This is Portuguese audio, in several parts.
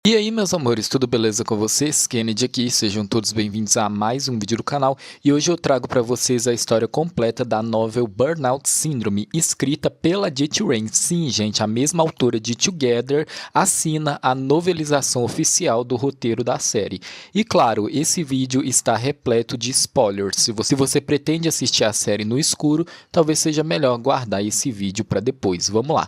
E aí, meus amores, tudo beleza com vocês? Kennedy aqui, sejam todos bem-vindos a mais um vídeo do canal e hoje eu trago para vocês a história completa da novel Burnout Syndrome, escrita pela J.T. Rain. Sim, gente, a mesma autora de Together assina a novelização oficial do roteiro da série. E claro, esse vídeo está repleto de spoilers. Se você pretende assistir a série no escuro, talvez seja melhor guardar esse vídeo para depois. Vamos lá!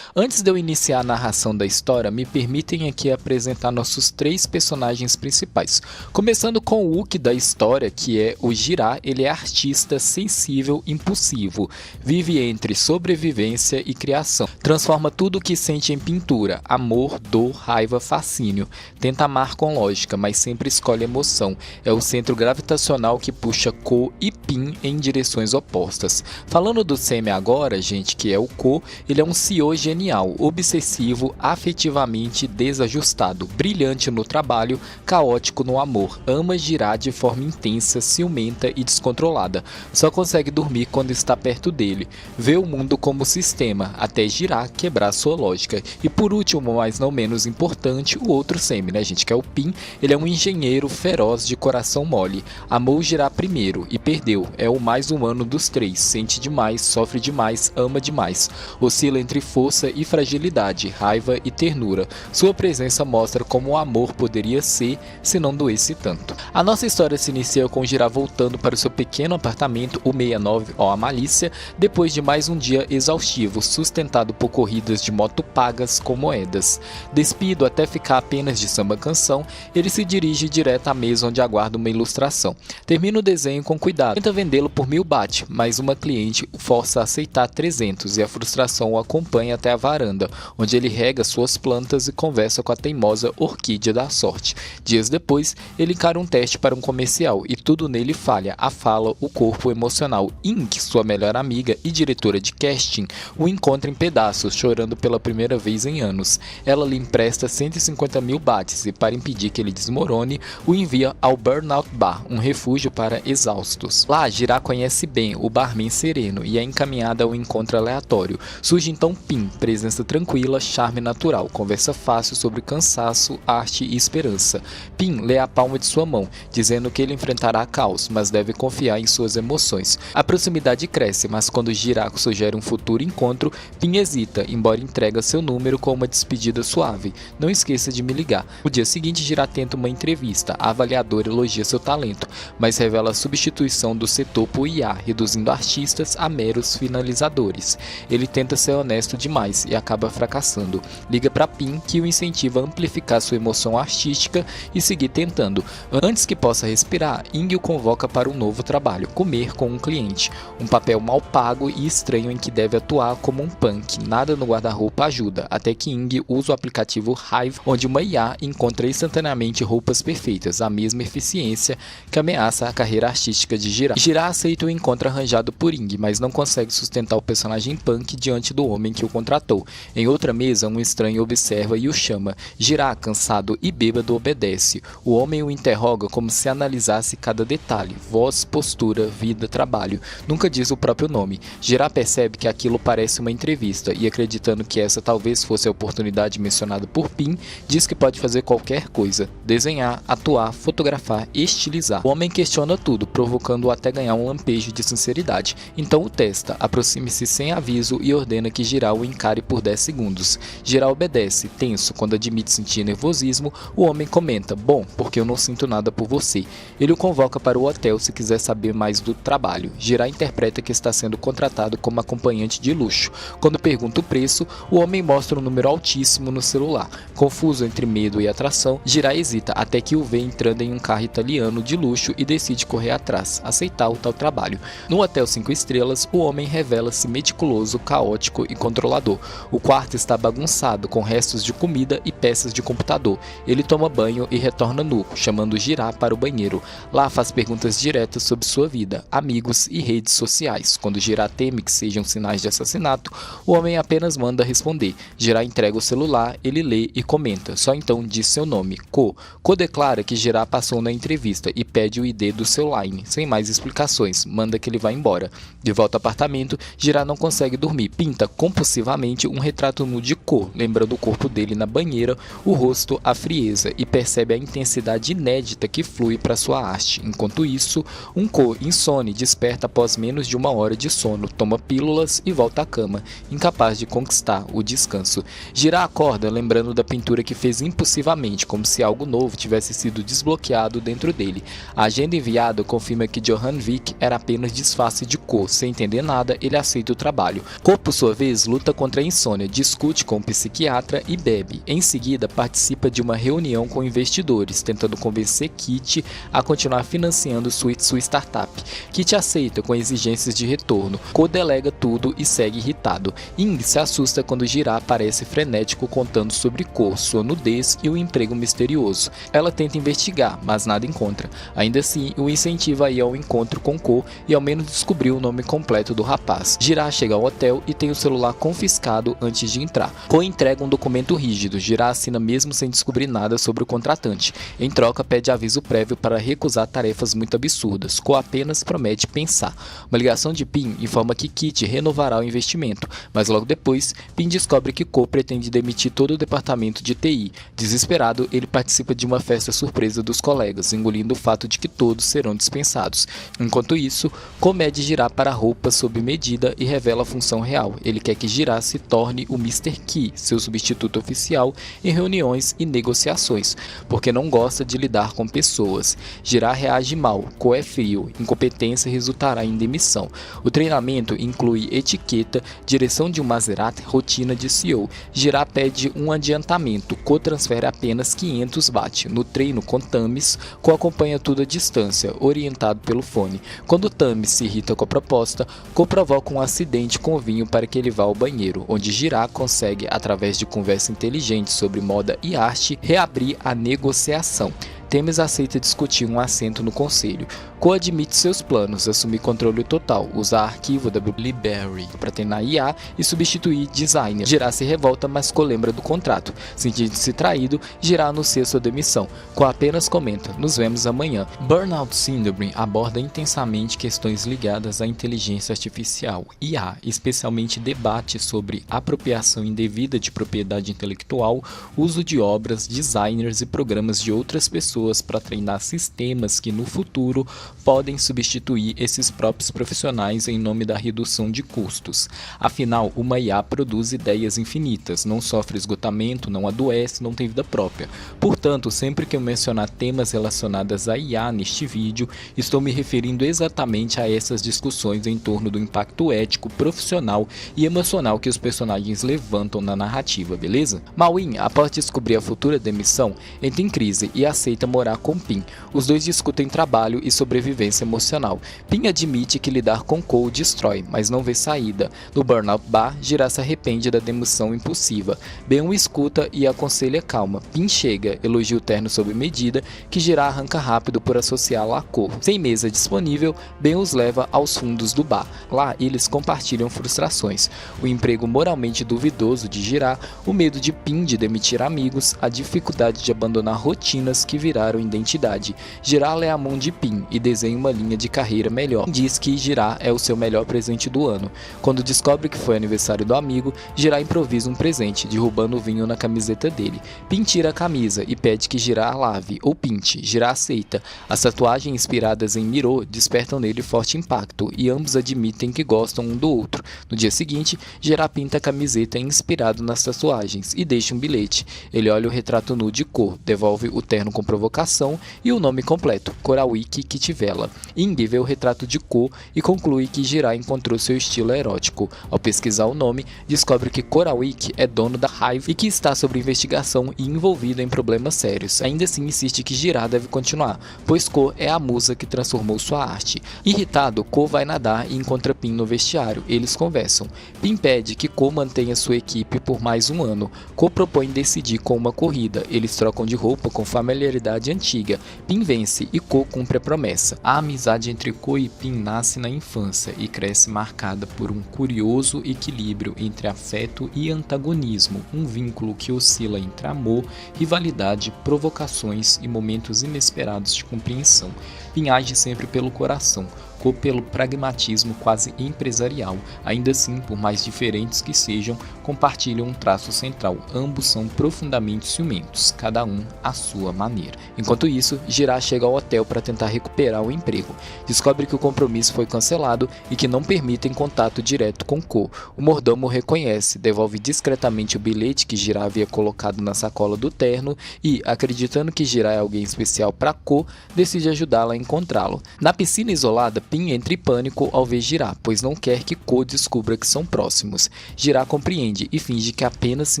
Antes de eu iniciar a narração da história, me permitem aqui apresentar nossos três personagens principais. Começando com o Uki da história, que é o Jirá. Ele é artista sensível, impulsivo, vive entre sobrevivência e criação. Transforma tudo o que sente em pintura, amor, dor, raiva, fascínio. Tenta amar com lógica, mas sempre escolhe emoção. É o centro gravitacional que puxa Ko e Pin em direções opostas. Falando do Semi agora, gente, que é o Ko, ele é um CEO genial, obsessivo, afetivamente desajustado, brilhante no trabalho, caótico no amor, ama girar de forma intensa, ciumenta e descontrolada, só consegue dormir quando está perto dele, vê o mundo como sistema, até girar, quebrar sua lógica. E por último, mas não menos importante, o outro Semi, né, gente, que é o Pin. Ele é um engenheiro feroz de coração mole, amou girar primeiro e perdeu, é o mais humano dos três, sente demais, sofre demais, ama demais, oscila entre força e fragilidade, raiva e ternura. Sua presença mostra como o amor poderia ser se não doesse tanto. A nossa história se inicia com Jirá voltando para o seu pequeno apartamento, o 69, a Malícia, depois de mais um dia exaustivo, sustentado por corridas de moto pagas com moedas. Despido até ficar apenas de samba canção, ele se dirige direto à mesa onde aguarda uma ilustração. Termina o desenho com cuidado, tenta vendê-lo por 1000 baht, mas uma cliente o força a aceitar 300 e a frustração o acompanha até a varanda, onde ele rega suas plantas e conversa com a teimosa orquídea da sorte. Dias depois, ele encara um teste para um comercial e tudo nele falha: a fala, o corpo, o emocional. Ing, sua melhor amiga e diretora de casting, o encontra em pedaços, chorando pela primeira vez em anos. Ela lhe empresta 150.000 bahts e, para impedir que ele desmorone, o envia ao Burnout Bar, um refúgio para exaustos. Lá, Jirá conhece bem o barman sereno e é encaminhada ao encontro aleatório. Surge então Pin, presença tranquila, charme natural, conversa fácil sobre cansaço, arte e esperança. Pin lê a palma de sua mão, dizendo que ele enfrentará caos, mas deve confiar em suas emoções. A proximidade cresce, mas quando Jirá sugere um futuro encontro, Pin hesita, embora entrega seu número com uma despedida suave: não esqueça de me ligar. No dia seguinte, Jirá tenta uma entrevista. A avaliadora elogia seu talento, mas revela a substituição do setor por IA, reduzindo artistas a meros finalizadores. Ele tenta ser honesto demais e acaba fracassando. Liga para Pin, que o incentiva a amplificar sua emoção artística e seguir tentando. Antes que possa respirar, Ing o convoca para um novo trabalho: comer com um cliente. Um papel mal pago e estranho em que deve atuar como um punk. Nada no guarda-roupa ajuda, até que Ing usa o aplicativo Hive, onde uma IA encontra instantaneamente roupas perfeitas, a mesma eficiência que ameaça a carreira artística de Jirá. Jirá aceita o encontro arranjado por Ing, mas não consegue sustentar o personagem punk diante do homem que o contratou. Em outra mesa, um estranho observa e o chama. Jirá, cansado e bêbado, obedece. O homem o interroga como se analisasse cada detalhe: voz, postura, vida, trabalho. Nunca diz o próprio nome. Jirá percebe que aquilo parece uma entrevista e, acreditando que essa talvez fosse a oportunidade mencionada por Pin, diz que pode fazer qualquer coisa: desenhar, atuar, fotografar, estilizar. O homem questiona tudo, provocando-o até ganhar um lampejo de sinceridade. Então o testa, aproxime-se sem aviso e ordena que Jirá o encare por 10 segundos. Jirá obedece, tenso. Quando admite sentir nervosismo, o homem comenta: bom, porque eu não sinto nada por você. Ele o convoca para o hotel se quiser saber mais do trabalho. Jirá interpreta que está sendo contratado como acompanhante de luxo. Quando pergunta o preço, o homem mostra um número altíssimo no celular. Confuso entre medo e atração, Jirá hesita até que o vê entrando em um carro italiano de luxo e decide correr atrás, aceitar o tal trabalho. No hotel 5 estrelas, o homem revela-se meticuloso, caótico e controlador. O quarto está bagunçado, com restos de comida e peças de computador. Ele toma banho e retorna nu, chamando Jirá para o banheiro. Lá faz perguntas diretas sobre sua vida, amigos e redes sociais. Quando Jirá teme que sejam sinais de assassinato, o homem apenas manda responder. Jirá entrega o celular, ele lê e comenta. Só então diz seu nome, Ko. Ko declara que Jirá passou na entrevista e pede o ID do seu line. Sem mais explicações, manda que ele vá embora. De volta ao apartamento, Jirá não consegue dormir. Pinta compulsivamente repente um retrato nu de Ko, lembrando o corpo dele na banheira, o rosto a frieza, e percebe a intensidade inédita que flui para sua arte. Enquanto isso, um Ko insone desperta após menos de 1 hora de sono, toma pílulas e volta à cama, incapaz de conquistar o descanso. Jirá acorda lembrando da pintura que fez impulsivamente, como se algo novo tivesse sido desbloqueado dentro dele. A agenda enviada confirma que Johan Vik era apenas disfarce de Ko. Sem entender nada, ele aceita o trabalho. Ko, por sua vez, luta contra a insônia, discute com o psiquiatra e bebe. Em seguida, participa de uma reunião com investidores, tentando convencer Kit a continuar financiando sua startup. Kit aceita com exigências de retorno. Ko delega tudo e segue irritado. Ing se assusta quando Jirá parece frenético contando sobre Ko, sua nudez e o emprego misterioso. Ela tenta investigar, mas nada encontra. Ainda assim, o incentiva a ir ao encontro com Ko e ao menos descobrir o nome completo do rapaz. Jirá chega ao hotel e tem o celular confiscado antes de entrar. Ko entrega um documento rígido. Jirá assina mesmo sem descobrir nada sobre o contratante. Em troca, pede aviso prévio para recusar tarefas muito absurdas. Ko apenas promete pensar. Uma ligação de Pin informa que Kit renovará o investimento, mas logo depois, Pin descobre que Ko pretende demitir todo o departamento de TI. Desesperado, ele participa de uma festa surpresa dos colegas, engolindo o fato de que todos serão dispensados. Enquanto isso, Ko mede Jirá para roupas sob medida e revela a função real. Ele quer que Jirá se torne o Mr. Key, seu substituto oficial em reuniões e negociações, porque não gosta de lidar com pessoas. Jirá reage mal, Ko é frio, incompetência resultará em demissão. O treinamento inclui etiqueta, direção de um Maserati, rotina de CEO. Jirá pede um adiantamento, Ko transfere apenas 500 baht. No treino com Tamis, Ko acompanha tudo à distância, orientado pelo fone. Quando Tamis se irrita com a proposta, Ko provoca um acidente com vinho para que ele vá ao banheiro, onde Jirá consegue, através de conversa inteligente sobre moda e arte, reabrir a negociação. Tamis aceita discutir um assento no conselho. Ko admite seus planos, assumir controle total, usar arquivo da Blueberry para treinar IA e substituir designer. Jirá se revolta, mas Ko lembra do contrato. Sentindo-se traído, Jirá anuncia sua demissão. Ko apenas comenta: "Nos vemos amanhã". Burnout Syndrome aborda intensamente questões ligadas à inteligência artificial, IA, especialmente debate sobre apropriação indevida de propriedade intelectual, uso de obras, designers e programas de outras pessoas para treinar sistemas que no futuro podem substituir esses próprios profissionais em nome da redução de custos. Afinal, uma IA produz ideias infinitas, não sofre esgotamento, não adoece, não tem vida própria. Portanto, sempre que eu mencionar temas relacionados à IA neste vídeo, estou me referindo exatamente a essas discussões em torno do impacto ético, profissional e emocional que os personagens levantam na narrativa, beleza? Mawin, após descobrir a futura demissão, entra em crise e aceita morar com Pin. Os dois discutem trabalho e sobrevivência emocional. Pin admite que lidar com Ko o destrói, mas não vê saída. No Burnout Bar, Jirá se arrepende da demissão impulsiva. Ben o escuta e aconselha calma. Pin chega, elogia o terno sob medida, que Jirá arranca rápido por associá-lo à cor. Sem mesa disponível, Ben os leva aos fundos do bar. Lá, eles compartilham frustrações. O emprego moralmente duvidoso de Jirá, o medo de Pin de demitir amigos, a dificuldade de abandonar rotinas que viraram identidade. Jirá lê a mão de Pin e desenha uma linha de carreira melhor. Diz que Jirá é o seu melhor presente do ano. Quando descobre que foi aniversário do amigo, Jirá improvisa um presente, derrubando o vinho na camiseta dele. Pin tira a camisa e pede que Jirá lave ou pinte. Jirá aceita. As tatuagens inspiradas em Miro despertam nele forte impacto e ambos admitem que gostam um do outro. No dia seguinte, Jirá pinta a camiseta inspirado nas tatuagens e deixa um bilhete. Ele olha o retrato nu de Ko, devolve o terno com provocação e o nome completo, Korawiki Kitivela. Ing vê o retrato de Ko e conclui que Jirá encontrou seu estilo erótico. Ao pesquisar o nome, descobre que Korawiki é dono da Hive e que está sob investigação e envolvido em problemas sérios. Ainda assim insiste que Jirá deve continuar, pois Ko é a musa que transformou sua arte. Irritado, Ko vai nadar e encontra Pin no vestiário. Eles conversam. Pin pede que Ko mantenha sua equipe por mais um ano. Ko propõe decidir com uma corrida. Eles trocam de roupa com familiaridade antiga. Pin vence e Ko cumpre a promessa. A amizade entre Ko e Pin nasce na infância e cresce marcada por um curioso equilíbrio entre afeto e antagonismo, um vínculo que oscila entre amor, rivalidade, provocações e momentos inesperados de compreensão. Pin age sempre pelo coração. Ko pelo pragmatismo quase empresarial. Ainda assim, por mais diferentes que sejam, compartilham um traço central. Ambos são profundamente ciumentos, cada um à sua maneira. Enquanto isso, Jirá chega ao hotel para tentar recuperar o emprego. Descobre que o compromisso foi cancelado e que não permitem contato direto com Ko. O mordomo o reconhece, devolve discretamente o bilhete que Jirá havia colocado na sacola do terno e, acreditando que Jirá é alguém especial para Ko, decide ajudá-la a encontrá-lo. Na piscina isolada, Pin entra em pânico ao ver Jirá, pois não quer que Ko descubra que são próximos. Jirá compreende e finge que apenas se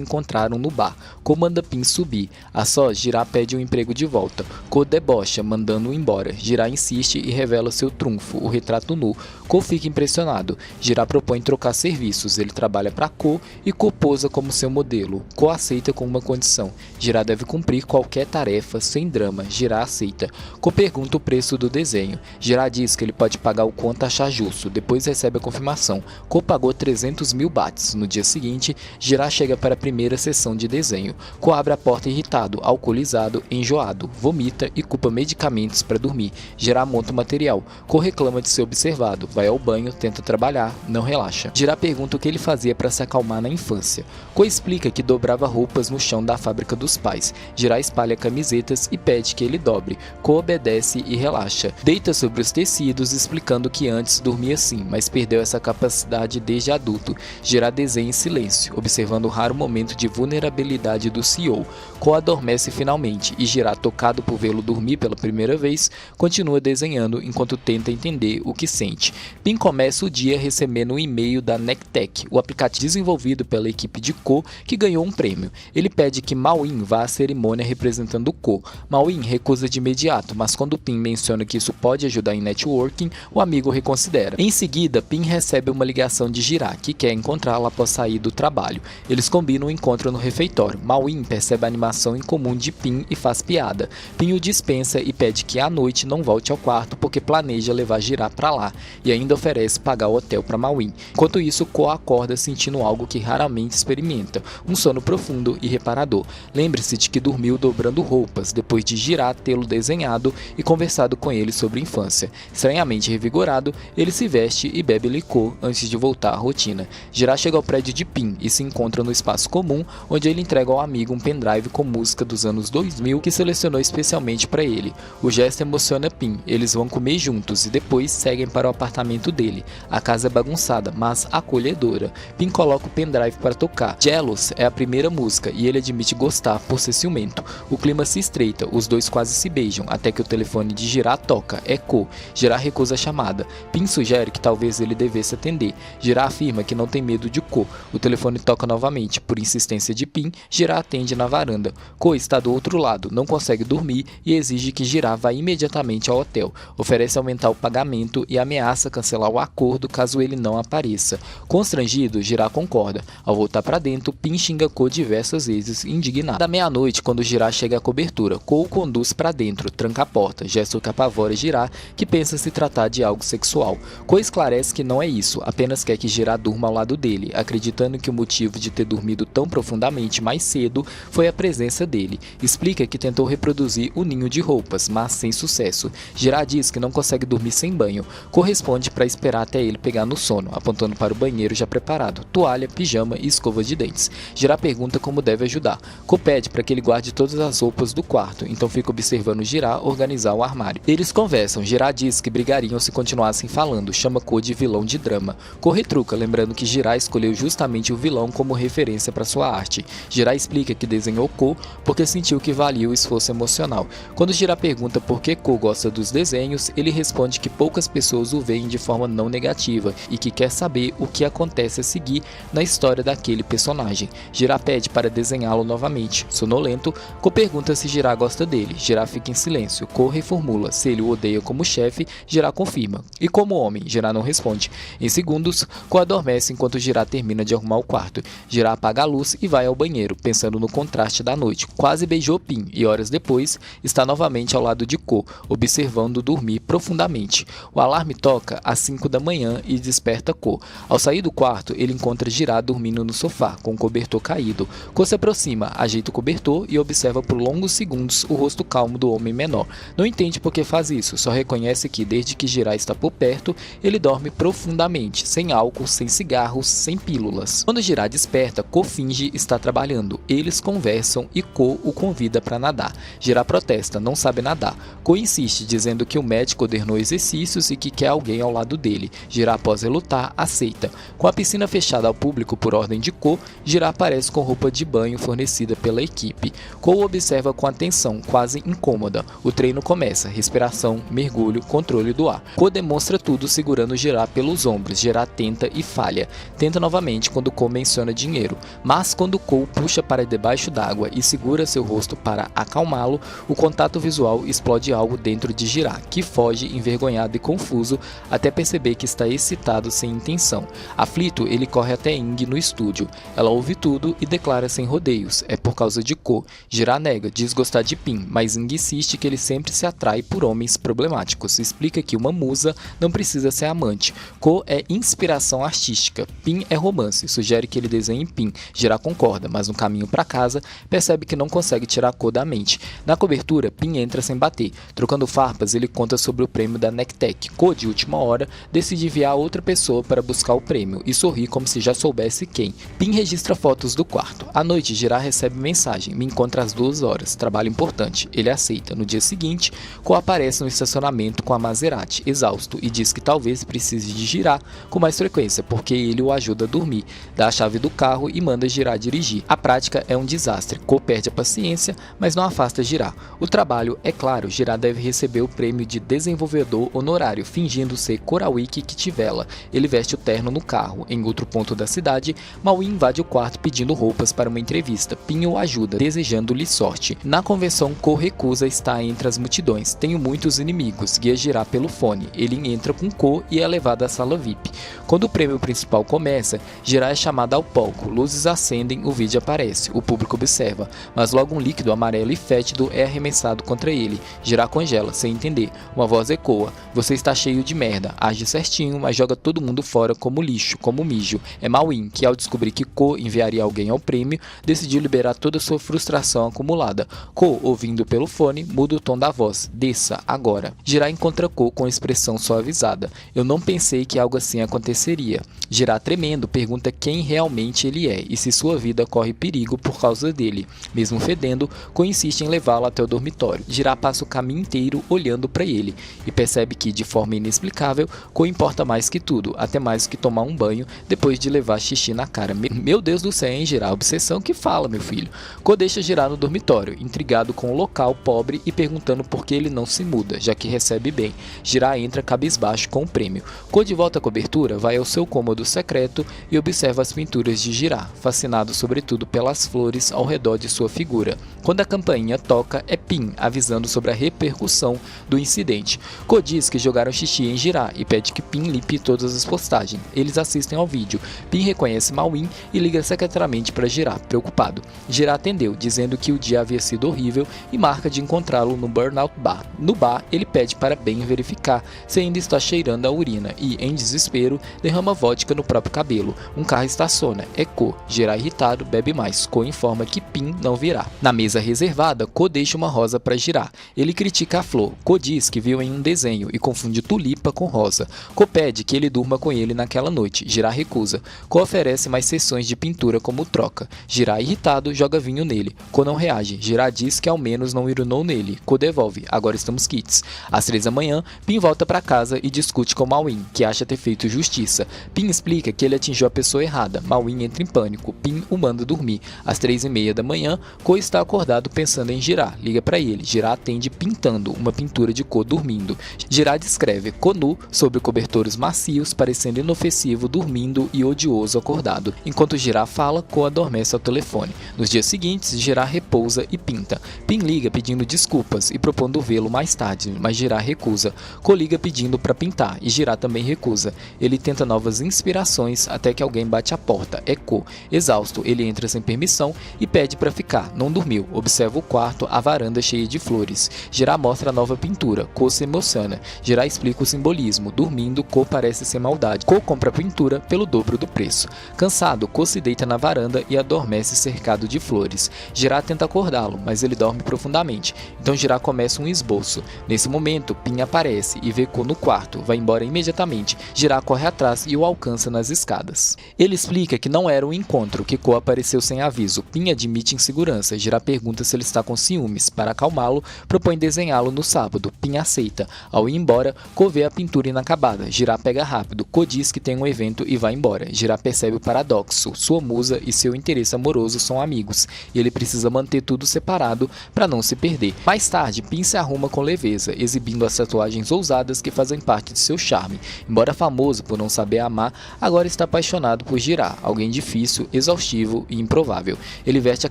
encontraram no bar. Ko manda Pin subir. A sós, Jirá pede o emprego de volta. Ko debocha, mandando-o embora. Jirá insiste e revela seu trunfo, o retrato nu. Ko fica impressionado. Jirá propõe trocar serviços. Ele trabalha para Ko e Ko posa como seu modelo. Ko aceita com uma condição. Jirá deve cumprir qualquer tarefa, sem drama. Jirá aceita. Ko pergunta o preço do desenho. Jirá diz que ele pode pagar o quanto achar justo. Depois recebe a confirmação. Ko pagou 300 mil bahts. No dia seguinte, Jirá chega para a primeira sessão de desenho. Ko abre a porta irritado, alcoolizado, enjoado, vomita e culpa medicamentos para dormir. Jirá monta o material. Ko reclama de ser observado, vai ao banho, tenta trabalhar, não relaxa. Jirá pergunta o que ele fazia para se acalmar na infância. Ko explica que dobrava roupas no chão da fábrica dos pais. Jirá espalha camisetas e pede que ele dobre. Ko obedece e relaxa. Deita sobre os tecidos, explicando que antes dormia assim, mas perdeu essa capacidade desde adulto. Jirá desenha em silêncio, observando o raro momento de vulnerabilidade do CEO. Ko adormece finalmente e Jirá, tocado por vê-lo dormir pela primeira vez, continua desenhando enquanto tenta entender o que sente. Pin começa o dia recebendo um e-mail da Nectec, o aplicativo desenvolvido pela equipe de Ko, que ganhou um prêmio. Ele pede que Mao-In vá à cerimônia representando Ko. Mao-In recusa de imediato, mas quando Pin menciona que isso pode ajudar em networking, o amigo reconsidera. Em seguida, Pin recebe uma ligação de Jirá, que quer encontrá-la após sair do trabalho. Eles combinam um encontro no refeitório. Mao-In percebe a animação em comum de Pin e faz piada. Pin o dispensa e pede que à noite não volte ao quarto porque planeja levar Jirá para lá, e ainda oferece pagar o hotel para Mao-In. Enquanto isso, Ko acorda sentindo algo que raramente experimenta, um sono profundo e reparador. Lembre-se de que dormiu dobrando roupas, depois de Jirá tê-lo desenhado e conversado com ele sobre a infância. Estranhamente revigorado, ele se veste e bebe licor antes de voltar à rotina. Jirá chega ao prédio de Pin e se encontra no espaço comum, onde ele entrega ao amigo um pendrive com música dos anos 2000 que selecionou especialmente para ele. O gesto emociona Pin. Eles vão comer juntos e depois seguem para o apartamento dele. A casa é bagunçada, mas acolhedora. Pin coloca o pendrive para tocar. Jealous é a primeira música e ele admite gostar por ser ciumento. O clima se estreita, os dois quase se beijam, até que o telefone de Jirá toca. É Ko. Jirá recusa a chamada. Pin sugere que talvez ele devesse atender. Jirá afirma que não tem medo de Ko. O telefone toca novamente. Por insistência de Pin, Jirá atende na varanda. Ko está do outro lado, não consegue dormir e exige que Jirá vá imediatamente ao hotel. Oferece aumentar o pagamento e ameaça cancelar o acordo caso ele não apareça. Constrangido, Jirá concorda. Ao voltar para dentro, Pin xinga Ko diversas vezes, indignado. Da meia-noite, quando Jirá chega à cobertura, Ko o conduz para dentro, tranca a porta, gesto que apavora Jirá, que pensa se tratar de algo sexual. Ko esclarece que não é isso, apenas quer que Jirá durma ao lado dele, acreditando que o motivo de ter dormido tão profundamente mais cedo foi a presença dele. Explica que tentou reproduzir o ninho de roupas, mas sem sucesso. Jirá diz que não consegue dormir sem banho. Corresponde para esperar até ele pegar no sono, apontando para o banheiro já preparado, toalha, pijama e escova de dentes. Jirá pergunta como deve ajudar. Ko pede para que ele guarde todas as roupas do quarto, então fica observando Jirá organizar o armário. Eles conversam. Jirá diz que brigariam se continuassem falando, chama Ko de vilão de drama. Ko retruca, lembrando que Jirá escolheu justamente o vilão como referência para sua arte. Jirá explica que desenhou Ko porque sentiu que valia o esforço emocional. Quando Jirá pergunta por que Ko gosta dos desenhos, ele responde que poucas pessoas o veem de forma não negativa e que quer saber o que acontece a seguir na história daquele personagem. Jirá pede para desenhá-lo novamente. Sonolento, Ko pergunta se Jirá gosta dele. Jirá fica em silêncio. Ko reformula. Se ele o odeia como chefe, Jirá confirma. E como homem, Jirá não responde. Em segundos, Ko adormece enquanto Jirá termina de arrumar o quarto. Jirá apaga a luz e vai ao banheiro, pensando no contraste da noite. Quase beijou Pin e horas depois está novamente ao lado de Ko, observando dormir profundamente. O alarme toca às 5 da manhã e desperta Ko. Ao sair do quarto, ele encontra Jirá dormindo no sofá, com o cobertor caído. Ko se aproxima, ajeita o cobertor e observa por longos segundos o rosto calmo do homem menor. Não entende por que faz isso, só reconhece que desde que Jirá está por perto, ele dorme profundamente, sem álcool, sem cigarros, sem pílulas. Quando Jirá desperta, Ko finge estar trabalhando. Eles conversam e Ko o convida para nadar. Jirá protesta, não sabe nadar. Ko insiste, dizendo que o médico ordenou exercícios e que quer alguém ao lado dele. Jirá, após relutar, aceita. Com a piscina fechada ao público por ordem de Ko, Jirá aparece com roupa de banho fornecida pela equipe. Ko o observa com atenção, quase incômoda. O treino começa, respiração, mergulho, controle do ar. Ko demonstra tudo segurando Jirá pelos ombros. Jirá tenta e falha. Tenta novamente quando Ko menciona dinheiro. Mas quando Ko puxa para debaixo d'água e segura seu rosto para acalmá-lo, o contato visual explode algo dentro de Jirá, que foge envergonhado e confuso até perceber que está excitado sem intenção. Aflito, ele corre até Ing no estúdio. Ela ouve tudo e declara sem rodeios. É por causa de Ko. Jirá nega, diz gostar de Pin, mas Ing insiste que ele sempre se atrai por homens problemáticos. Explica que uma musa não precisa ser amante. Ko é inspiração artística. Pin é romance. Sugere que ele desenhe Pin. Jirá concorda, mas no caminho para casa percebe que não consegue tirar Ko da mente. Na cobertura, Pin entra sem bater. Trocando farpas, ele conta sobre o prêmio da Nectec. Ko, de última hora, decide enviar outra pessoa para buscar o prêmio e sorri como se já soubesse quem. Pin registra fotos do quarto. À noite, Jirá recebe mensagem. Me encontra às 2 horas. Trabalho importante. Ele aceita. No dia seguinte, Ko aparece no estacionamento com a Maserati, exausto, e diz que talvez precise de Jirá com mais frequência, porque ele o ajuda a dormir. Dá a chave do carro e manda Jirá dirigir. A prática é um desastre. Ko perde a paciência, mas não afasta Jirá. O trabalho, é claro, Jirá deve receber o prêmio de desenvolvedor honorário, fingindo ser Korawiki Kitivela. Ele veste o terno no carro. Em outro ponto da cidade, Maui invade o quarto pedindo roupas para uma entrevista. Pin o ajuda, desejando-lhe sorte. Na convenção, Ko recusa estar entre as multidões. Tenho muitos inimigos. Guia Jirá pelo fone. Ele entra com Ko e é levado à sala VIP. Quando o prêmio principal começa, Jirá é chamado ao palco. Luzes acendem, o vídeo aparece. O público observa, mas logo um líquido amarelo e fétido é arremessado contra ele. Jirá congela, sem entender. Uma voz ecoa. Você está cheio de merda. Age certinho, mas joga todo mundo fora como lixo, como mijo. É Mawin, que ao descobrir que Ko enviaria alguém ao prêmio, decidiu liberar toda sua frustração acumulada. Ko, ouvindo pelo fone, muda o tom da voz. Desça, agora. Jirá encontra Ko com expressão suavizada. Eu não pensei que algo assim aconteceria. Jirá, tremendo, pergunta quem realmente ele é e se sua vida corre perigo por causa dele. Mesmo fedendo, Ko insiste em levá-lo até o dormitório. Jirá passa o caminho inteiro olhando para ele e percebe que, de forma inexplicável, Ko importa mais que tudo, até mais que tomar um banho depois de levar xixi na cara. Meu Deus do céu, hein, Jirá? Obsessão que fala, meu filho. Ko deixa Jirá no dormitório, intrigado com o local pobre e perguntando por que ele não se muda, já que recebe bem. Jirá entra cabisbaixo com o prêmio. Ko, de volta à cobertura, vai ao seu cômodo secreto e observa as pinturas de Jirá, fascinado sobretudo pelas flores ao redor de sua figura. Quando a campainha toca, é Pin, avisando sobre a repercussão do incidente. Ko diz que jogaram xixi em Jirá e pede que Pin limpe todas as postagens. Eles assistem ao vídeo. Pin reconhece Mawin e liga secretamente para Jirá, preocupado. Jirá atendeu, dizendo que o dia havia sido horrível e marca de encontrá-lo no Burnout Bar. No bar, ele pede para Ben verificar se ainda está cheirando a urina e, em desespero, derrama vodka no próprio cabelo. Um carro estaciona. É Ko. Jirá, irritado, bebe mais. Ko informa que Pin não virá. Na mesa reservada, Ko deixa uma rosa para Jirá. Ele critica a flor. Ko diz que viu em um desenho e confunde tulipa com rosa. Ko pede que ele durma com ele naquela noite. Jirá recusa. Ko oferece mais sessões de pintura como troca. Jirá, irritado, joga vinho nele. Ko não reage. Jirá diz que ao menos não urinou nele. Ko devolve. Agora estamos quites. Às 3 da manhã, Pin volta para casa e discute com Mawin, que acha ter feito justiça. Pin explica que ele atingiu a pessoa errada. Mawin entra em pânico. Pin o manda dormir. Às 3h30 da manhã, Ko está acordado pensando em Jirá. Liga para ele. Jirá atende pintando uma pintura de Ko dormindo. Jirá descreve Ko nu, sobre cobertores macios, parecendo inofensivo, dormindo e odioso acordado. Enquanto Jirá fala, Ko adormece ao telefone. Nos dias seguintes, Jirá repousa e pinta. Pin liga pedindo desculpas e propondo vê-lo mais tarde, mas Jirá recusa. Ko liga pedindo para pintar e Jirá também recusa. Ele tenta novas inspirações até que alguém bate à porta. É Ko. Exausto, ele entra sem permissão e pede para ficar. Não dormiu. Observa o quarto, a varanda cheia de flores. Jirá mostra a nova pintura. Ko se emociona. Jirá explica o simbolismo. Dormindo, Ko parece ser maldade. Ko compra a pintura pelo dobro do preço. Cansado, Ko se deita na varanda e adormece cercado de flores. Jirá tenta acordá-lo, mas ele dorme profundamente. Então Jirá começa um esboço. Nesse momento, Pin aparece aparece e vê Ko no quarto, vai embora imediatamente. Jirá corre atrás e o alcança nas escadas. Ele explica que não era um encontro, que Ko apareceu sem aviso. Pin admite insegurança. Jirá pergunta se ele está com ciúmes. Para acalmá-lo, propõe desenhá-lo no sábado. Pin aceita. Ao ir embora, Ko vê a pintura inacabada. Jirá pega rápido. Ko diz que tem um evento e vai embora. Jirá percebe o paradoxo. Sua musa e seu interesse amoroso são amigos, e ele precisa manter tudo separado para não se perder. Mais tarde, Pin se arruma com leveza, exibindo as tatuagens ousadas que fazem parte de seu charme. Embora famoso por não saber amar, agora está apaixonado por Jirá, alguém difícil, exaustivo e improvável. Ele veste a